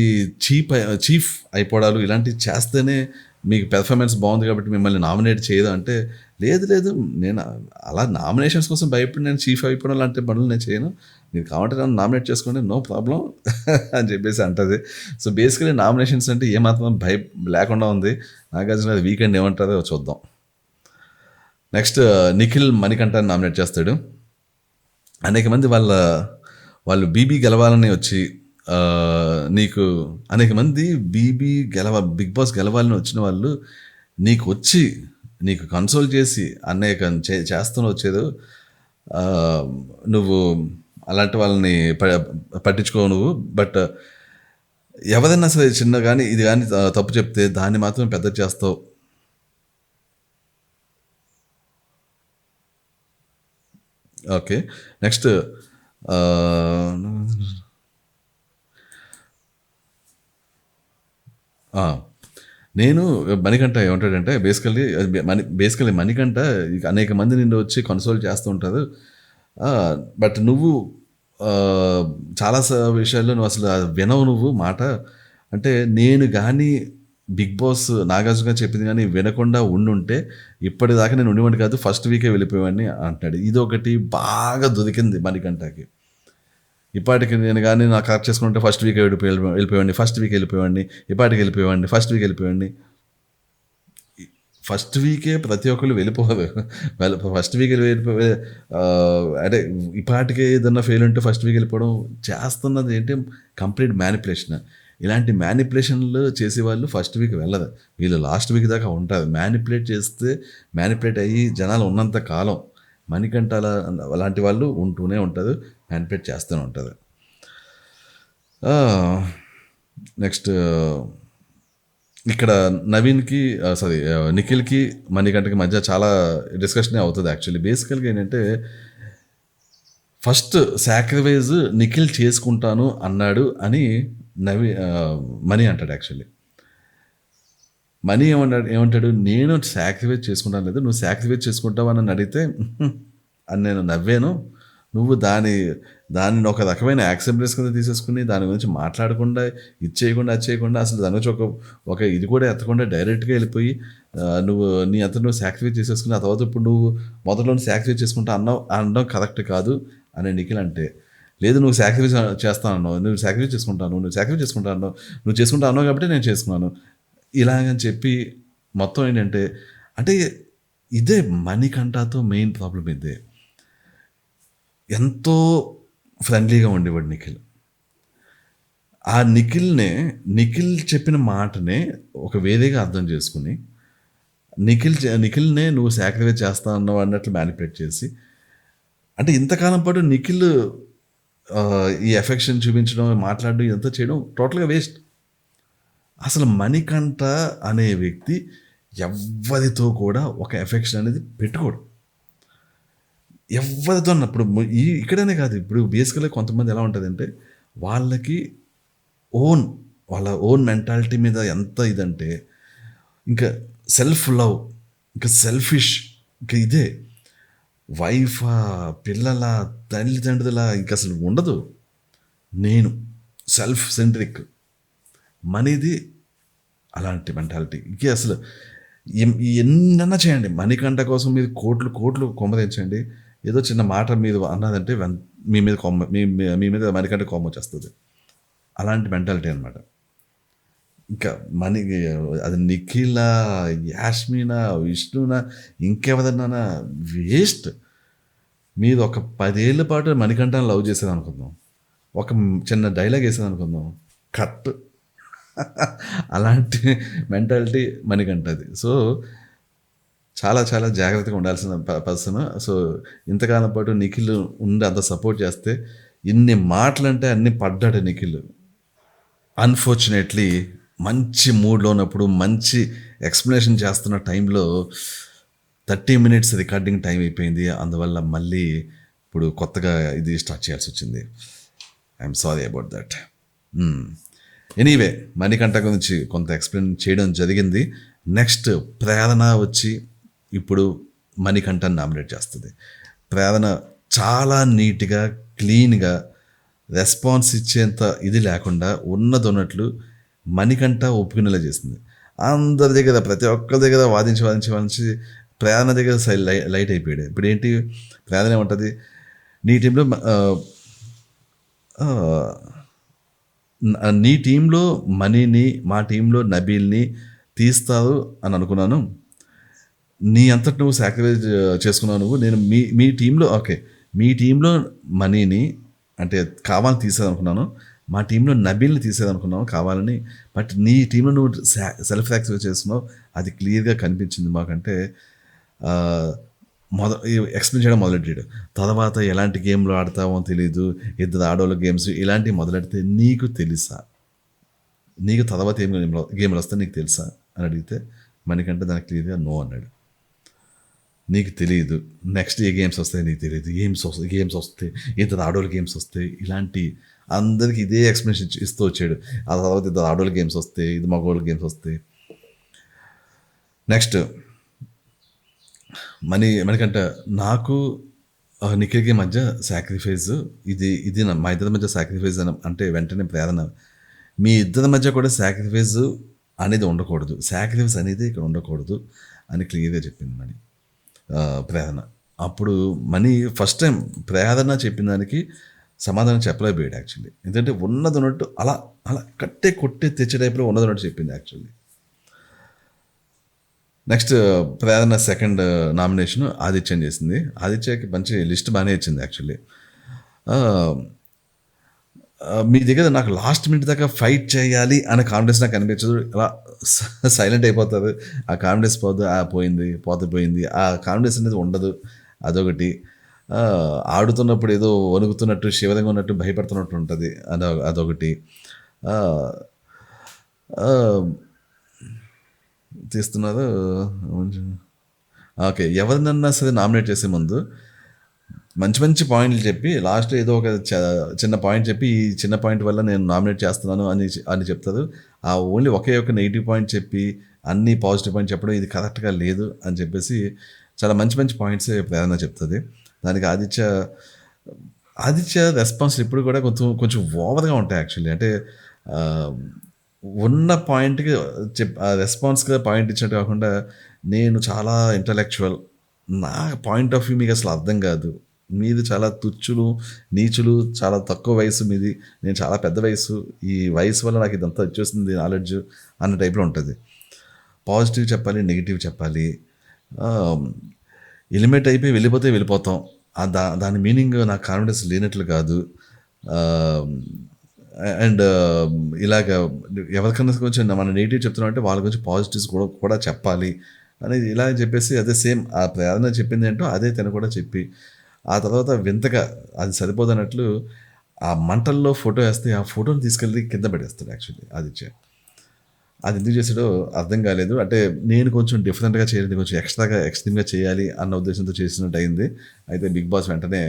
చీఫ్ అయిపోవడాలు ఇలాంటివి చేస్తేనే మీకు పెర్ఫార్మెన్స్ బాగుంది కాబట్టి మిమ్మల్ని నామినేట్ చేయదు అంటే, లేదు లేదు నేను అలా నామినేషన్స్ కోసం భయపడి నేను చీఫ్ అయిపోవడం లాంటి పనులు నేను చేయను. మీరు కావాలంటే నన్ను నామినేట్ చేసుకోండి, నో ప్రాబ్లం అని చెప్పేసి అంటది. సో బేసికలీ నామినేషన్స్ అంటే ఏమాత్రం భయం లేకుండా ఉంది. నాగార్జున అది వీకెండ్ ఏమంటారో చూద్దాం. నెక్స్ట్ నిఖిల్ మణికంఠని నామినేట్ చేస్తాడు. అనేక మంది వాళ్ళు బీబీ గెలవాలని వచ్చి నీకు అనేక మంది బిగ్ బాస్ గెలవాలని వచ్చిన వాళ్ళు నీకు కన్సోల్ చేసి అనేక చేస్తూనే వచ్చేది. నువ్వు అలాంటి వాళ్ళని పట్టించుకోవు నువ్వు. బట్ ఎవరైనా సరే చిన్న కానీ ఇది కానీ తప్పు చెప్తే దాన్ని మాత్రం పెద్ద చేస్తావు. ఓకే, నెక్స్ట్ నేను మణికంఠ ఏమంటాడంటే బేసికలీ మణికంఠ అనేక మంది నిన్ను వచ్చి కన్సోల్ చేస్తూ ఉంటారు. బట్ నువ్వు చాలా విషయాల్లో నువ్వు అసలు వినవు నువ్వు మాట. అంటే నేను కానీ బిగ్ బాస్ నాగార్జున చెప్పింది కానీ వినకుండా ఉండుంటే ఇప్పటిదాకా నేను ఉండేవాడిని కాదు, ఫస్ట్ వీకే వెళ్ళిపోయేవాడిని అంటున్నాడు. ఇది ఒకటి బాగా దొరికింది మణికంఠకి. ఇప్పటికి నేను కానీ నాకు కరెక్ట్ చేసుకుంటే ఫస్ట్ వీక్ వెళ్ళిపోయేవాడిని, ఫస్ట్ వీకే ప్రతి ఒక్కరు వెళ్ళిపోదు. ఫస్ట్ వీక్ అంటే ఇప్పటికే ఏదన్నా ఫెయిల్ ఉంటే ఫస్ట్ వీక్ వెళ్ళిపోవడం చేస్తున్నది ఏంటి, కంప్లీట్ మ్యానిపులేషన్. ఇలాంటి మ్యానిపులేషన్లు చేసేవాళ్ళు ఫస్ట్ వీక్ వెళ్ళదు, వీళ్ళు లాస్ట్ వీక్ దాకా ఉంటారు. మ్యానిపులేట్ అయ్యి జనాలు ఉన్నంత కాలం మణికంఠ అలాంటి వాళ్ళు ఉంటూనే ఉంటారు, మ్యానిపులేట్ చేస్తూనే ఉంటుంది. నెక్స్ట్ ఇక్కడ నిఖిల్కి మణికంఠకి మధ్య చాలా డిస్కషనే అవుతుంది యాక్చువల్లీ. బేసికల్గా ఏంటంటే ఫస్ట్ సాక్రిఫైస్ నిఖిల్ చేసుకుంటాను అన్నాడు అని మణి అంటాడు. యాక్చువల్లీ మణి ఏమంటాడు, నేను సాక్రిఫైస్ చేసుకుంటాను లేదు, నువ్వు సాక్రిఫైస్ చేసుకుంటావు అని అడిగితే అని నేను నవ్వాను. నువ్వు దాన్ని ఒక రకమైన యాక్సెప్టెన్స్ కింద తీసేసుకుని దాని గురించి మాట్లాడకుండా అది చేయకుండా అసలు దాని గురించి ఒక ఇది కూడా ఎత్తకుండా డైరెక్ట్గా వెళ్ళిపోయి నువ్వు నువ్వు సాక్రిఫైస్ చేసేసుకుని ఆ తర్వాత ఇప్పుడు నువ్వు మొదట్లో సాక్రిఫైస్ చేసుకుంటా అనడం కరెక్ట్ కాదు అని నిఖిల్ అంటే, లేదు నువ్వు సాక్రిఫైస్ చేస్తాను, నువ్వు సాక్రిఫైస్ చేసుకుంటాను నువ్వు చేసుకుంటా అన్నావు కాబట్టి నేను చేసుకున్నాను ఇలాగని చెప్పి మొత్తం ఏంటంటే, అంటే ఇదే మణికంఠతో మెయిన్ ప్రాబ్లం ఇదే. ఎంతో ఫ్రెండ్లీగా ఉండేవాడు నిఖిల్. ఆ నిఖిల్ చెప్పిన మాటనే ఒక వేరేగా అర్థం చేసుకుని నిఖిల్నే నువ్వు సాక్రిఫైస్ చేస్తా అన్నావు అన్నట్లు మ్యానిపులేట్ చేసి, అంటే ఇంతకాలం పాటు నిఖిల్ ఈ ఎఫెక్షన్ చూపించడం, మాట్లాడడం ఇదంతా చేయడం టోటల్గా వేస్ట్. అసలు మణికంఠ అనే వ్యక్తి ఎవరితో కూడా ఒక ఎఫెక్షన్ అనేది పెట్టుకోడు, ఎవరితో అన్నప్పుడు ఇక్కడనే కాదు. ఇప్పుడు బేసికల్గా కొంతమంది ఎలా ఉంటుందంటే వాళ్ళకి వాళ్ళ ఓన్ మెంటాలిటీ మీద ఎంత ఇదంటే ఇంకా సెల్ఫ్ లవ్, ఇంకా సెల్ఫిష్, ఇంకా ఇదే వైఫా పిల్లల తల్లిదండ్రుల ఇంకా అసలు ఉండదు. నేను సెల్ఫ్ సెంట్రిక్, మనీది అలాంటి మెంటాలిటీ. ఇంకే అసలు ఎన్నన్నా చేయండి మణికంఠ కోసం మీరు కోట్లు కొమ్మదించండి, ఏదో చిన్న మాట మీద అన్నదంటే మీ మీద మణికంఠ కోపం వచ్చేస్తుంది. అలాంటి మెంటాలిటీ అనమాట. ఇంకా అది నిఖిల, యాస్మినా, విష్ణునా, ఇంకెవరన్నా వేస్ట్. మీరు ఒక 10 ఏళ్ళ పాటు మణికంఠని లవ్ చేసేది అనుకుందాం, ఒక చిన్న డైలాగ్ వేసేది అనుకుందాం, కట్. అలాంటి మెంటాలిటీ మణికంఠది. సో చాలా చాలా జాగ్రత్తగా ఉండాల్సిన పర్సన్. సో ఇంతకాలం పాటు నిఖిల్ ఉండి అంత సపోర్ట్ చేస్తే ఇన్ని మాటలంటే అన్ని పడ్డాడు నిఖిల్. అన్ఫార్చునేట్లీ మంచి మూడ్లో ఉన్నప్పుడు మంచి ఎక్స్ప్లెనేషన్ చేస్తున్న టైంలో 30 minutes రికార్డింగ్ టైం అయిపోయింది. అందువల్ల మళ్ళీ ఇప్పుడు కొత్తగా ఇది స్టార్ట్ చేయాల్సి వచ్చింది. I'm sorry about that. Anyway Manikanta గురించి కొంత ఎక్స్ప్లెయిన్ చేయడం జరిగింది. నెక్స్ట్ ప్రేరణ వచ్చి ఇప్పుడు మణికంఠని నామినేట్ చేస్తుంది. ప్రేరణ చాలా నీట్గా క్లీన్గా రెస్పాన్స్ ఇచ్చేంత ఇది లేకుండా ఉన్నదన్నట్లు మణికంఠ ఒప్పుకునేలా చేసింది. అందరి దగ్గర ప్రతి ఒక్కరి దగ్గర వాదించి ప్రేరణ దగ్గర లైట్ అయిపోయాడు. ఇప్పుడు ఏంటి ప్రేరణ ఏముంటుంది, నీ టీంలో నీ టీంలో మనీని మా టీంలో నబీల్ని తీస్తారు అని అనుకున్నాను. నీ అంతటి నువ్వు సాక్రిఫైస్ చేసుకున్నావు నువ్వు. నేను మీ టీంలో ఓకే, మీ టీంలో మనీని అంటే కావాలని తీసేదనుకున్నాను, మా టీంలో నబీల్ని తీసేదనుకున్నావు కావాలని. బట్ నీ టీంలో నువ్వు సెల్ఫ్ సాక్రిఫైస్ చేస్తున్నావు, అది క్లియర్గా కనిపించింది మాకంటే. ఎక్స్ప్లెయిన్ చేయడం మొదలెట్టాడు. తర్వాత ఎలాంటి గేమ్లు ఆడతామో తెలీదు, ఇద్దరు ఆడవాళ్ళ గేమ్స్ ఇలాంటివి మొదలెడితే నీకు తెలుసా, నీకు తర్వాత ఏం గేమ్లు వస్తాయి నీకు తెలుసా అని అడిగితే మనకంటే దానికి క్లియర్గా నో అన్నాడు. నీకు తెలియదు, నెక్స్ట్ ఏ గేమ్స్ వస్తాయి నీకు తెలియదు, గేమ్స్ వస్తాయి ఇద్దరు ఆడవాళ్ళ గేమ్స్ వస్తాయి, ఇలాంటి అందరికి ఇదే ఎక్స్ప్లెనేషన్ ఇస్తూ వచ్చాడు. ఆ తర్వాత ఇద్దరు ఆడవాళ్ళ గేమ్స్ వస్తాయి, ఇది మగవాళ్ళ గేమ్స్ వస్తాయి. నెక్స్ట్ మనకంటే నాకు నిఖిల్కి మధ్య సాక్రిఫైస్ ఇది మా ఇద్దరి మధ్య సాక్రిఫైస్ అంటే వెంటనే ప్రేరణ, మీ ఇద్దరి మధ్య కూడా సాక్రిఫైస్ అనేది ఉండకూడదు, సాక్రిఫైస్ అనేది ఇక్కడ ఉండకూడదు అని క్లియర్గా చెప్పింది ప్రేరణ. అప్పుడు ఫస్ట్ టైం ప్రేరణ చెప్పిన దానికి సమాధానం చెప్పలేకపోయాడు యాక్చువల్లీ. ఎందుకంటే ఉన్నది ఉన్నట్టు అలా అలా కొట్టే తెచ్చే టైప్లో ఉన్నది ఉన్నట్టు చెప్పింది యాక్చువల్లీ. నెక్స్ట్ ప్రేరణ సెకండ్ నామినేషన్ ఆదిత్యం చేసింది. ఆదిత్యకి మంచి లిస్ట్ బాగానే ఇచ్చింది యాక్చువల్లీ. మీ దగ్గర నాకు లాస్ట్ మినిట్ దాకా ఫైట్ చేయాలి అనే కాన్ఫిడెన్స్ నాకు అనిపించదు, అలా సైలెంట్ అయిపోతుంది, ఆ కాన్ఫిడెన్స్ పోయింది, ఆ కాన్ఫిడెన్స్ అనేది ఉండదు. అదొకటి. ఆడుతున్నప్పుడు ఏదో వణుకుతున్నట్టు శివరంగా ఉన్నట్టు భయపడుతున్నట్టు ఉంటుంది, అదొకటి. తీస్తున్నారు. ఓకే, ఎవరినన్నా సరే నామినేట్ చేసే ముందు మంచి పాయింట్లు చెప్పి లాస్ట్ ఏదో ఒక చిన్న పాయింట్ చెప్పి ఈ చిన్న పాయింట్ వల్ల నేను నామినేట్ చేస్తున్నాను అని చెప్తారు. ఆ ఓన్లీ ఒకే ఒక నెగిటివ్ పాయింట్ చెప్పి అన్ని పాజిటివ్ పాయింట్ చెప్పడం ఇది కరెక్ట్గా లేదు అని చెప్పేసి చాలా మంచి పాయింట్స్ ప్రేరణ చెప్తుంది. దానికి ఆదిత్య రెస్పాన్స్ ఇప్పుడు కూడా కొంచెం ఓవర్గా ఉంటాయి యాక్చువల్లీ. అంటే ఉన్న పాయింట్కి రెస్పాన్స్గా పాయింట్ ఇచ్చినట్టు కాకుండా, నేను చాలా ఇంటలెక్చువల్, నా పాయింట్ ఆఫ్ వ్యూ మీకు అసలు అర్థం కాదు, మీది చాలా తుచ్చులు నీచులు, చాలా తక్కువ వయసు మీది, నేను చాలా పెద్ద వయసు, ఈ వయసు వల్ల నాకు ఇదంతా వచ్చేస్తుంది నాలెడ్జ్ అన్న టైప్లో ఉంటుంది. పాజిటివ్ చెప్పాలి, నెగిటివ్ చెప్పాలి, ఎలిమినేట్ అయిపోయి వెళ్ళిపోతాం, దాని మీనింగ్ నాకు కాన్ఫిడెన్స్ లేనట్లు కాదు. అండ్ ఇలాగ ఎవరికన్నా కొంచెం మన నెగిటివ్ చెప్తున్నాం అంటే వాళ్ళ గురించి పాజిటివ్స్ కూడా చెప్పాలి అనేది ఇలా చెప్పేసి, అదే సేమ్ ఆ ప్రేరణ చెప్పింది ఏంటో అదే తను కూడా చెప్పి, ఆ తర్వాత వింతగా అది సరిపోదన్నట్లు ఆ మంటల్లో ఫోటో వేస్తే ఆ ఫోటోని తీసుకెళ్ళి కింద పడేస్తాడు యాక్చువల్లీ ఆదిత్య. అది ఎందుకు చేసాడో అర్థం కాలేదు. అంటే నేను కొంచెం డిఫరెంట్గా చేయాలి, కొంచెం ఎక్స్ట్రీమ్గా చేయాలి అన్న ఉద్దేశంతో చేసినట్టు అయింది. అయితే బిగ్ బాస్ వెంటనే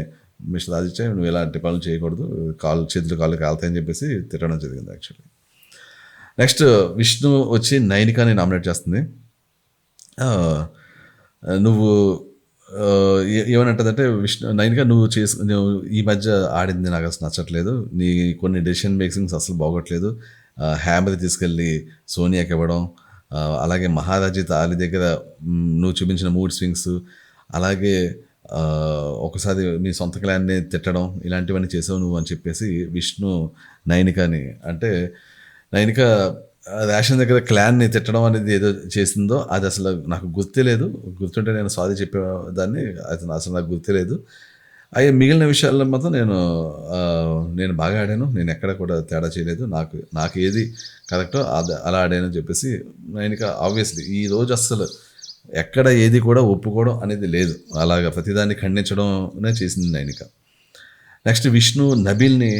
మిస్టర్ ఆదిత్య నువ్వు ఎలాంటి పనులు చేయకూడదు, చేతులు కాళ్ళు కాలుతాయని చెప్పేసి తిట్టడం జరిగింది యాక్చువల్లీ. నెక్స్ట్ విష్ణు వచ్చి నైనికాని నామినేట్ చేస్తుంది. నువ్వు ఏమనంటుందంటే నైనిక నువ్వు ఈ మధ్య ఆడింది నాకు అసలు నచ్చట్లేదు, నీ కొన్ని డెసిషన్ మేకింగ్స్ అసలు బాగోట్లేదు, హ్యామర్ తీసుకెళ్ళి సోనియాకి ఇవ్వడం, అలాగే మహారాజిత్ ఆలి దగ్గర నువ్వు చూపించిన మూడ్ స్వింగ్స్, అలాగే ఒకసారి మీ సొంత క్లాన్ని తిట్టడం, ఇలాంటివన్నీ చేసావు నువ్వు అని చెప్పేసి విష్ణు నైనికని అంటే, నైనిక రేషన్ దగ్గర క్లాన్ని తిట్టడం అనేది ఏదో చేసిందో అది అసలు నాకు గుర్తులేదు, గుర్తుంటే నేను సారీ చెప్పేదాన్ని, అది అసలు నాకు గుర్తులేదు. అయ్యే మిగిలిన విషయాల్లో మాత్రం నేను బాగా ఆడాను, నేను ఎక్కడ కూడా తేడా చేయలేదు, నాకు ఏది కరెక్టో అలా ఆడానని చెప్పేసి నైనిక ఆబ్వియస్లీ ఈరోజు అస్సలు ఎక్కడ ఏది కూడా ఒప్పుకోవడం అనేది లేదు, అలాగా ప్రతిదాన్ని ఖండించడమే చేసింది నైనిక. నెక్స్ట్ విష్ణు నబీల్ని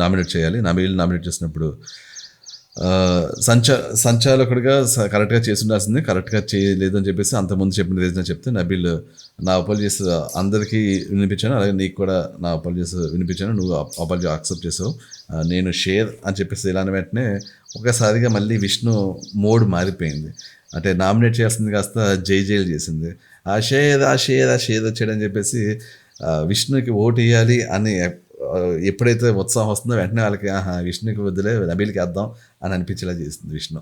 నామినేట్ చేయాలి. నబీల్ నామినేట్ చేసినప్పుడు సంచాలకుడిగా కరెక్ట్గా చేసి ఉండాల్సింది, కరెక్ట్గా చేయలేదు అని చెప్పేసి అంతకుముందు చెప్పిన రీజన్ చెప్తే నబీల్ నా అపాలజీస్ అందరికీ వినిపించాను, అలాగే నీకు కూడా నా అపాలజీస్ వినిపించాను, నువ్వు అపాలజీ యాక్సెప్ట్ చేసావు, నేను షేర్ అని చెప్పేసి ఇలాంటి వెంటనే ఒకసారిగా మళ్ళీ విష్ణు మోడ్ మారిపోయింది. అంటే నామినేట్ చేయాల్సింది కాస్త జైలు చేసింది. ఆ షేర్ వచ్చాడని చెప్పేసి విష్ణుకి ఓటు వేయాలి అని ఎప్పుడైతే ఉత్సాహం వస్తుందో వెంటనే వాళ్ళకి విష్ణుకి వద్దులే నబీల్కి వేద్దాం అని అనిపించేలా చేస్తుంది విష్ణు.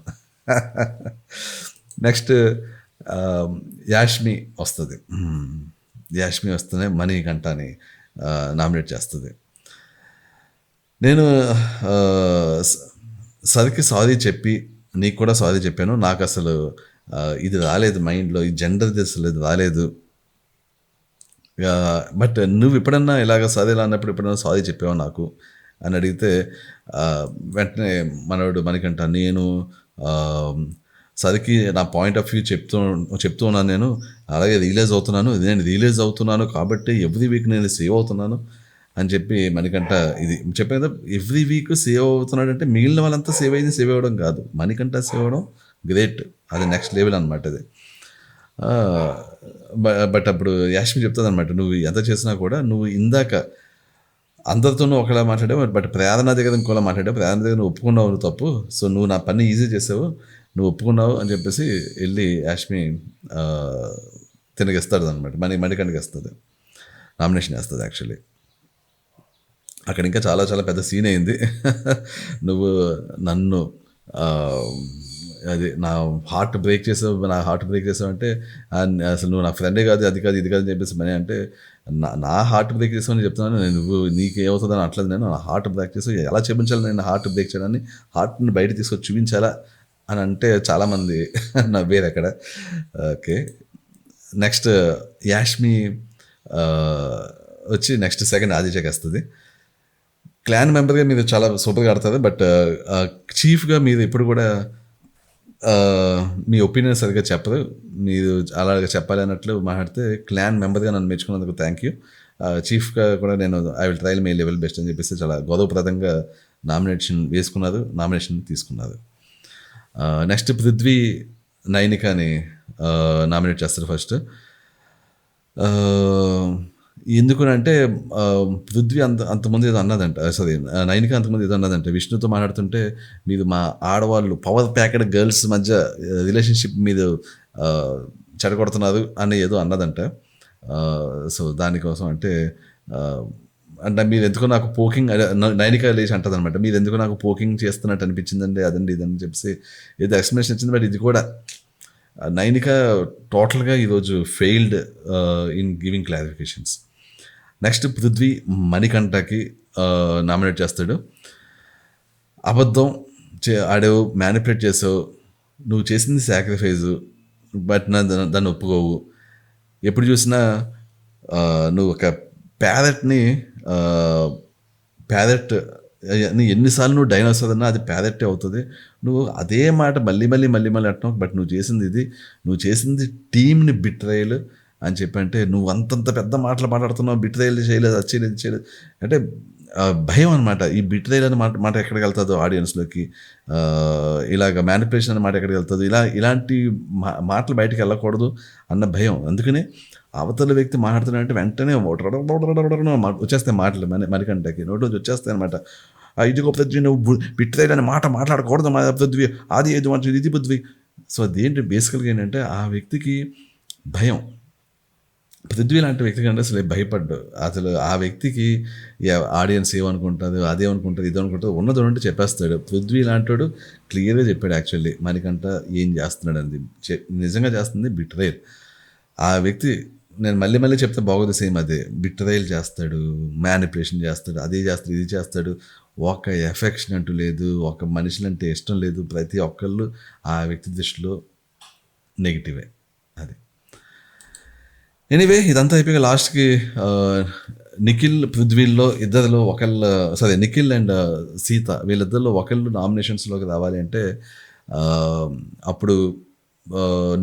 నెక్స్ట్ యాష్మి వస్తుంది. యాష్మి వస్తేనే మణికంఠని నామినేట్ చేస్తుంది. నేను సరికి సారీ చెప్పి నీకు కూడా సారీ చెప్పాను. నాకు అసలు ఇది రాలేదు మైండ్లో, ఈ జెండర్ది అసలు ఇది రాలేదు. బట్ నువ్వు ఎప్పుడన్నా ఇలాగ సారీ అన్నప్పుడు ఎప్పుడన్నా సారీ చెప్పావు నాకు అని అడిగితే వెంటనే మనోడు మణికంఠ నేను సరికి నా పాయింట్ ఆఫ్ వ్యూ చెప్తూ ఉన్నాను. నేను అలాగే రియలైజ్ అవుతున్నాను కాబట్టి ఎవ్రీ వీక్ నేను సేవ్ అవుతున్నాను అని చెప్పి మణికంఠ ఇది చెప్పాను కదా. ఎవ్రీ వీక్ సేవ్ అవుతున్నాడు అంటే మిగిలిన వాళ్ళంతా సేవ్ అవ్వడం కాదు, మణికంఠ సేవ్ అవ్వడం గ్రేట్. అది నెక్స్ట్ లెవెల్ అనమాట అది. బట్ అప్పుడు యాష్మి చెప్తుంది అనమాట, నువ్వు ఎంత చేసినా కూడా నువ్వు ఇందాక అందరితోనూ ఒకలా మాట్లాడావు, బట్ ప్రేరణ దగ్గర ఇంకోలా మాట్లాడావు. ప్రేరణ దగ్గర నువ్వు ఒప్పుకున్నావు నువ్వు తప్పు, సో నువ్వు నా పని ఈజీ చేసావు, నువ్వు ఒప్పుకున్నావు అని చెప్పేసి వెళ్ళి యాష్మి తినగిస్తాడు అనమాట. మణికంఠకి వేస్తుంది, నామినేషన్ వేస్తుంది యాక్చువల్లీ. అక్కడ ఇంకా చాలా చాలా పెద్ద సీన్ అయింది. నువ్వు నన్ను అది నా హార్ట్ బ్రేక్ చేసావు అంటే అసలు నువ్వు నా ఫ్రెండే కాదు, అది కాదు ఇది కాదు అని చెప్పేసి మనీ అంటే నా హార్ట్ బ్రేక్ చేసావని చెప్తున్నాను. నువ్వు నీకేమవుతుందని అట్లేదు, నేను నా హార్ట్ బ్రేక్ చేసావు, ఎలా చూపించాలి నేను హార్ట్ బ్రేక్ చేయడాన్ని, హార్ట్ని బయట తీసుకొచ్చి చూపించాలా అని అంటే చాలామంది నవ్వేరు అక్కడ. ఓకే, నెక్స్ట్ యాష్మి వచ్చి నెక్స్ట్ సెకండ్ ఆదిత్యకి వస్తుంది. క్లాన్ మెంబర్గా మీరు చాలా సూపర్గా ఆడుతుంది, బట్ చీఫ్గా మీరు ఎప్పుడు కూడా మీ ఒపీనియన్ సరిగ్గా చెప్పరు, మీరు అలాగే చెప్పాలి అన్నట్లు మాట్లాడితే క్లాన్ మెంబర్గా నన్ను మెచ్చుకున్నందుకు థ్యాంక్ యూ. చీఫ్గా కూడా నేను I will try my level best అని చెప్పేసి చాలా గౌరవప్రదంగా నామినేషన్ తీసుకున్నారు. నెక్స్ట్ పృథ్వీ నైనికాని నామినేట్ చేస్తారు ఫస్ట్. ఎందుకునంటే పృథ్వీ అంతమంది ఏదో అన్నదంట, సారీ నైనిక అంతమంది ఏదో అన్నదంట, విష్ణుతో మాట్లాడుతుంటే మీరు మా ఆడవాళ్ళు పవర్ ప్యాకెడ్ గర్ల్స్ మధ్య రిలేషన్షిప్ మీద చెడగొడుతున్నారు అని ఏదో అన్నదంట. సో దానికోసం అంటే మీరు ఎందుకో నాకు పోకింగ్, నైనిక లేచి అంటుంది అనమాట, మీరు ఎందుకో నాకు పోకింగ్ చేస్తున్నట్టు అనిపించిందండి అదండి ఇదని చెప్పేసి ఏదో ఎక్స్ప్లెనేషన్ ఇచ్చింది. బట్ ఇది కూడా నైనిక టోటల్గా ఈరోజు failed in giving clarifications. Next Prithvi మణికంఠకి నామినేట్ చేస్తాడు. అబద్ధం ఆడావు, మ్యానిపులేట్ చేసావు, నువ్వు చేసింది సాక్రిఫైజు, బట్ దాన్ని ఒప్పుకోవు. ఎప్పుడు చూసినా నువ్వు ఒక ప్యారెట్ ఎన్నిసార్లు నువ్వు డైనోసార్ అన్నా అది ప్యారెట్టే అవుతుంది. నువ్వు అదే మాట మళ్ళీ అంటున్నావు, బట్ నువ్వు చేసింది టీమ్ని బిట్రేయల్ అని చెప్పంటే నువ్వు అంతంత పెద్ద మాటలు మాట్లాడుతున్నావు, బిట్రేయల్ చేయలేదు, అది చేయలేదు అంటే భయం అనమాట. ఈ బిట్రేయల్ అనే మాట ఎక్కడికి వెళ్తుందో ఆడియన్స్లోకి, ఇలాగ మ్యానిపులేషన్ అనే మాట ఎక్కడికి వెళ్తుందో, ఇలాంటి మాటలు బయటకు వెళ్ళకూడదు అన్న భయం. అందుకనే అవతల వ్యక్తి మాట్లాడుతున్నాడంటే వెంటనే వచ్చేస్తాయి మాటలు, మణికంఠకి నోట్లోంచి వచ్చేస్తాయి అనమాట. ఇదిగో పృథ్వీ నువ్వు బిట్రేయల్ అనే మాట మాట్లాడకూడదు మా పృథ్వీ, అది ఏది మంచిది, ఇది పృథ్వీ. సో అదేంటి బేసికల్గా ఏంటంటే ఆ వ్యక్తికి భయం. పృథ్వీ లాంటి వ్యక్తి కంటే అసలు భయపడ్డు. అసలు ఆ వ్యక్తికి ఆడియన్స్ ఏమనుకుంటుంది, అదేమనుకుంటుంది, ఇదేమనుకుంటుంది, ఉన్నది చెప్పేస్తాడు. పృథ్వీ లాంటి క్లియర్గా చెప్పాడు యాక్చువల్లీ మణికంఠ ఏం చేస్తున్నాడు అనేది. నిజంగా చేస్తుంది బిట్రేయల్. ఆ వ్యక్తి నేను మళ్ళీ చెప్తే బాగోదు, సేమ్ అదే బిట్రేయల్ చేస్తాడు, మ్యానిపులేషన్ చేస్తాడు, అది చేస్తాడు, ఇది చేస్తాడు. ఒక ఎఫెక్షన్ అంటూ లేదు, ఒక మనుషులంటే ఇష్టం లేదు. ప్రతి ఒక్కళ్ళు ఆ వ్యక్తి దృష్టిలో నెగిటివే. అది ఎనీవే ఇదంతా అయిపోయి లాస్ట్కి నిఖిల్ పృథ్వీల్లో ఇద్దరిలో నిఖిల్ అండ్ సీత వీళ్ళిద్దరిలో ఒకళ్ళు నామినేషన్స్లోకి రావాలి అంటే అప్పుడు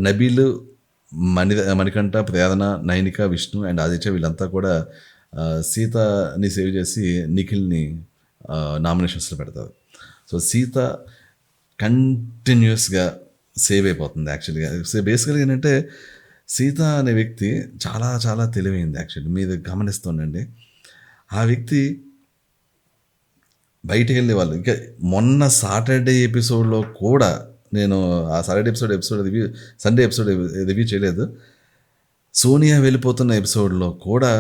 నబీల్, మణికంఠ, ప్రేరణ, నైనిక, విష్ణు అండ్ ఆదిత్య వీళ్ళంతా కూడా సీతని సేవ్ చేసి నిఖిల్ని నామినేషన్స్లో పెడతారు. సో సీత కంటిన్యూస్గా సేవ్ అయిపోతుంది యాక్చువల్గా. సో బేసికల్గా ఏంటంటే సీత అనే వ్యక్తి చాలా చాలా తెలివైంది యాక్చువల్లీ. మీరు గమనిస్తుండండి, ఆ వ్యక్తి బయటికి వెళ్ళే వాళ్ళు. ఇంకా మొన్న సాటర్డే ఎపిసోడ్లో కూడా నేను ఆ సాటర్డే సండే ఎపిసోడ్ రివ్యూ చేయలేదు. సోనియా వెళ్ళిపోతున్న ఎపిసోడ్లో కూడా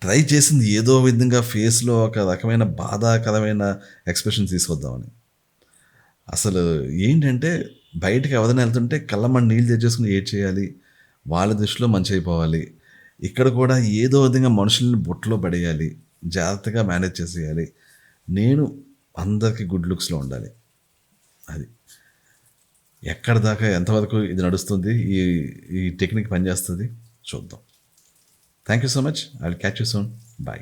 ట్రై చేసింది ఏదో విధంగా ఫేస్లో ఒక రకమైన బాధాకరమైన ఎక్స్ప్రెషన్ తీసుకొద్దామని. అసలు ఏంటంటే బయటికి ఎవరైనా వెళ్తుంటే కళ్ళమ్మట నీళ్ళు తెచ్చేసుకొని ఏడ్ చేయాలి. వాళ్ళ దృష్టిలో మంచయిపోవాలి. ఇక్కడ కూడా ఏదో విధంగా మనుషుల్ని బుట్టలో పడేయాలి. జాగ్రత్తగా మేనేజ్ చేసేయాలి. నేను అందరికి గుడ్ లుక్స్‌లో ఉండాలి. అది. ఎక్కడిదాకా ఎంతవరకు ఇది నడుస్తుంది? ఈ ఈ టెక్నిక్ పనిచేస్తది చూద్దాం. Thank you so much. I will catch you soon. By.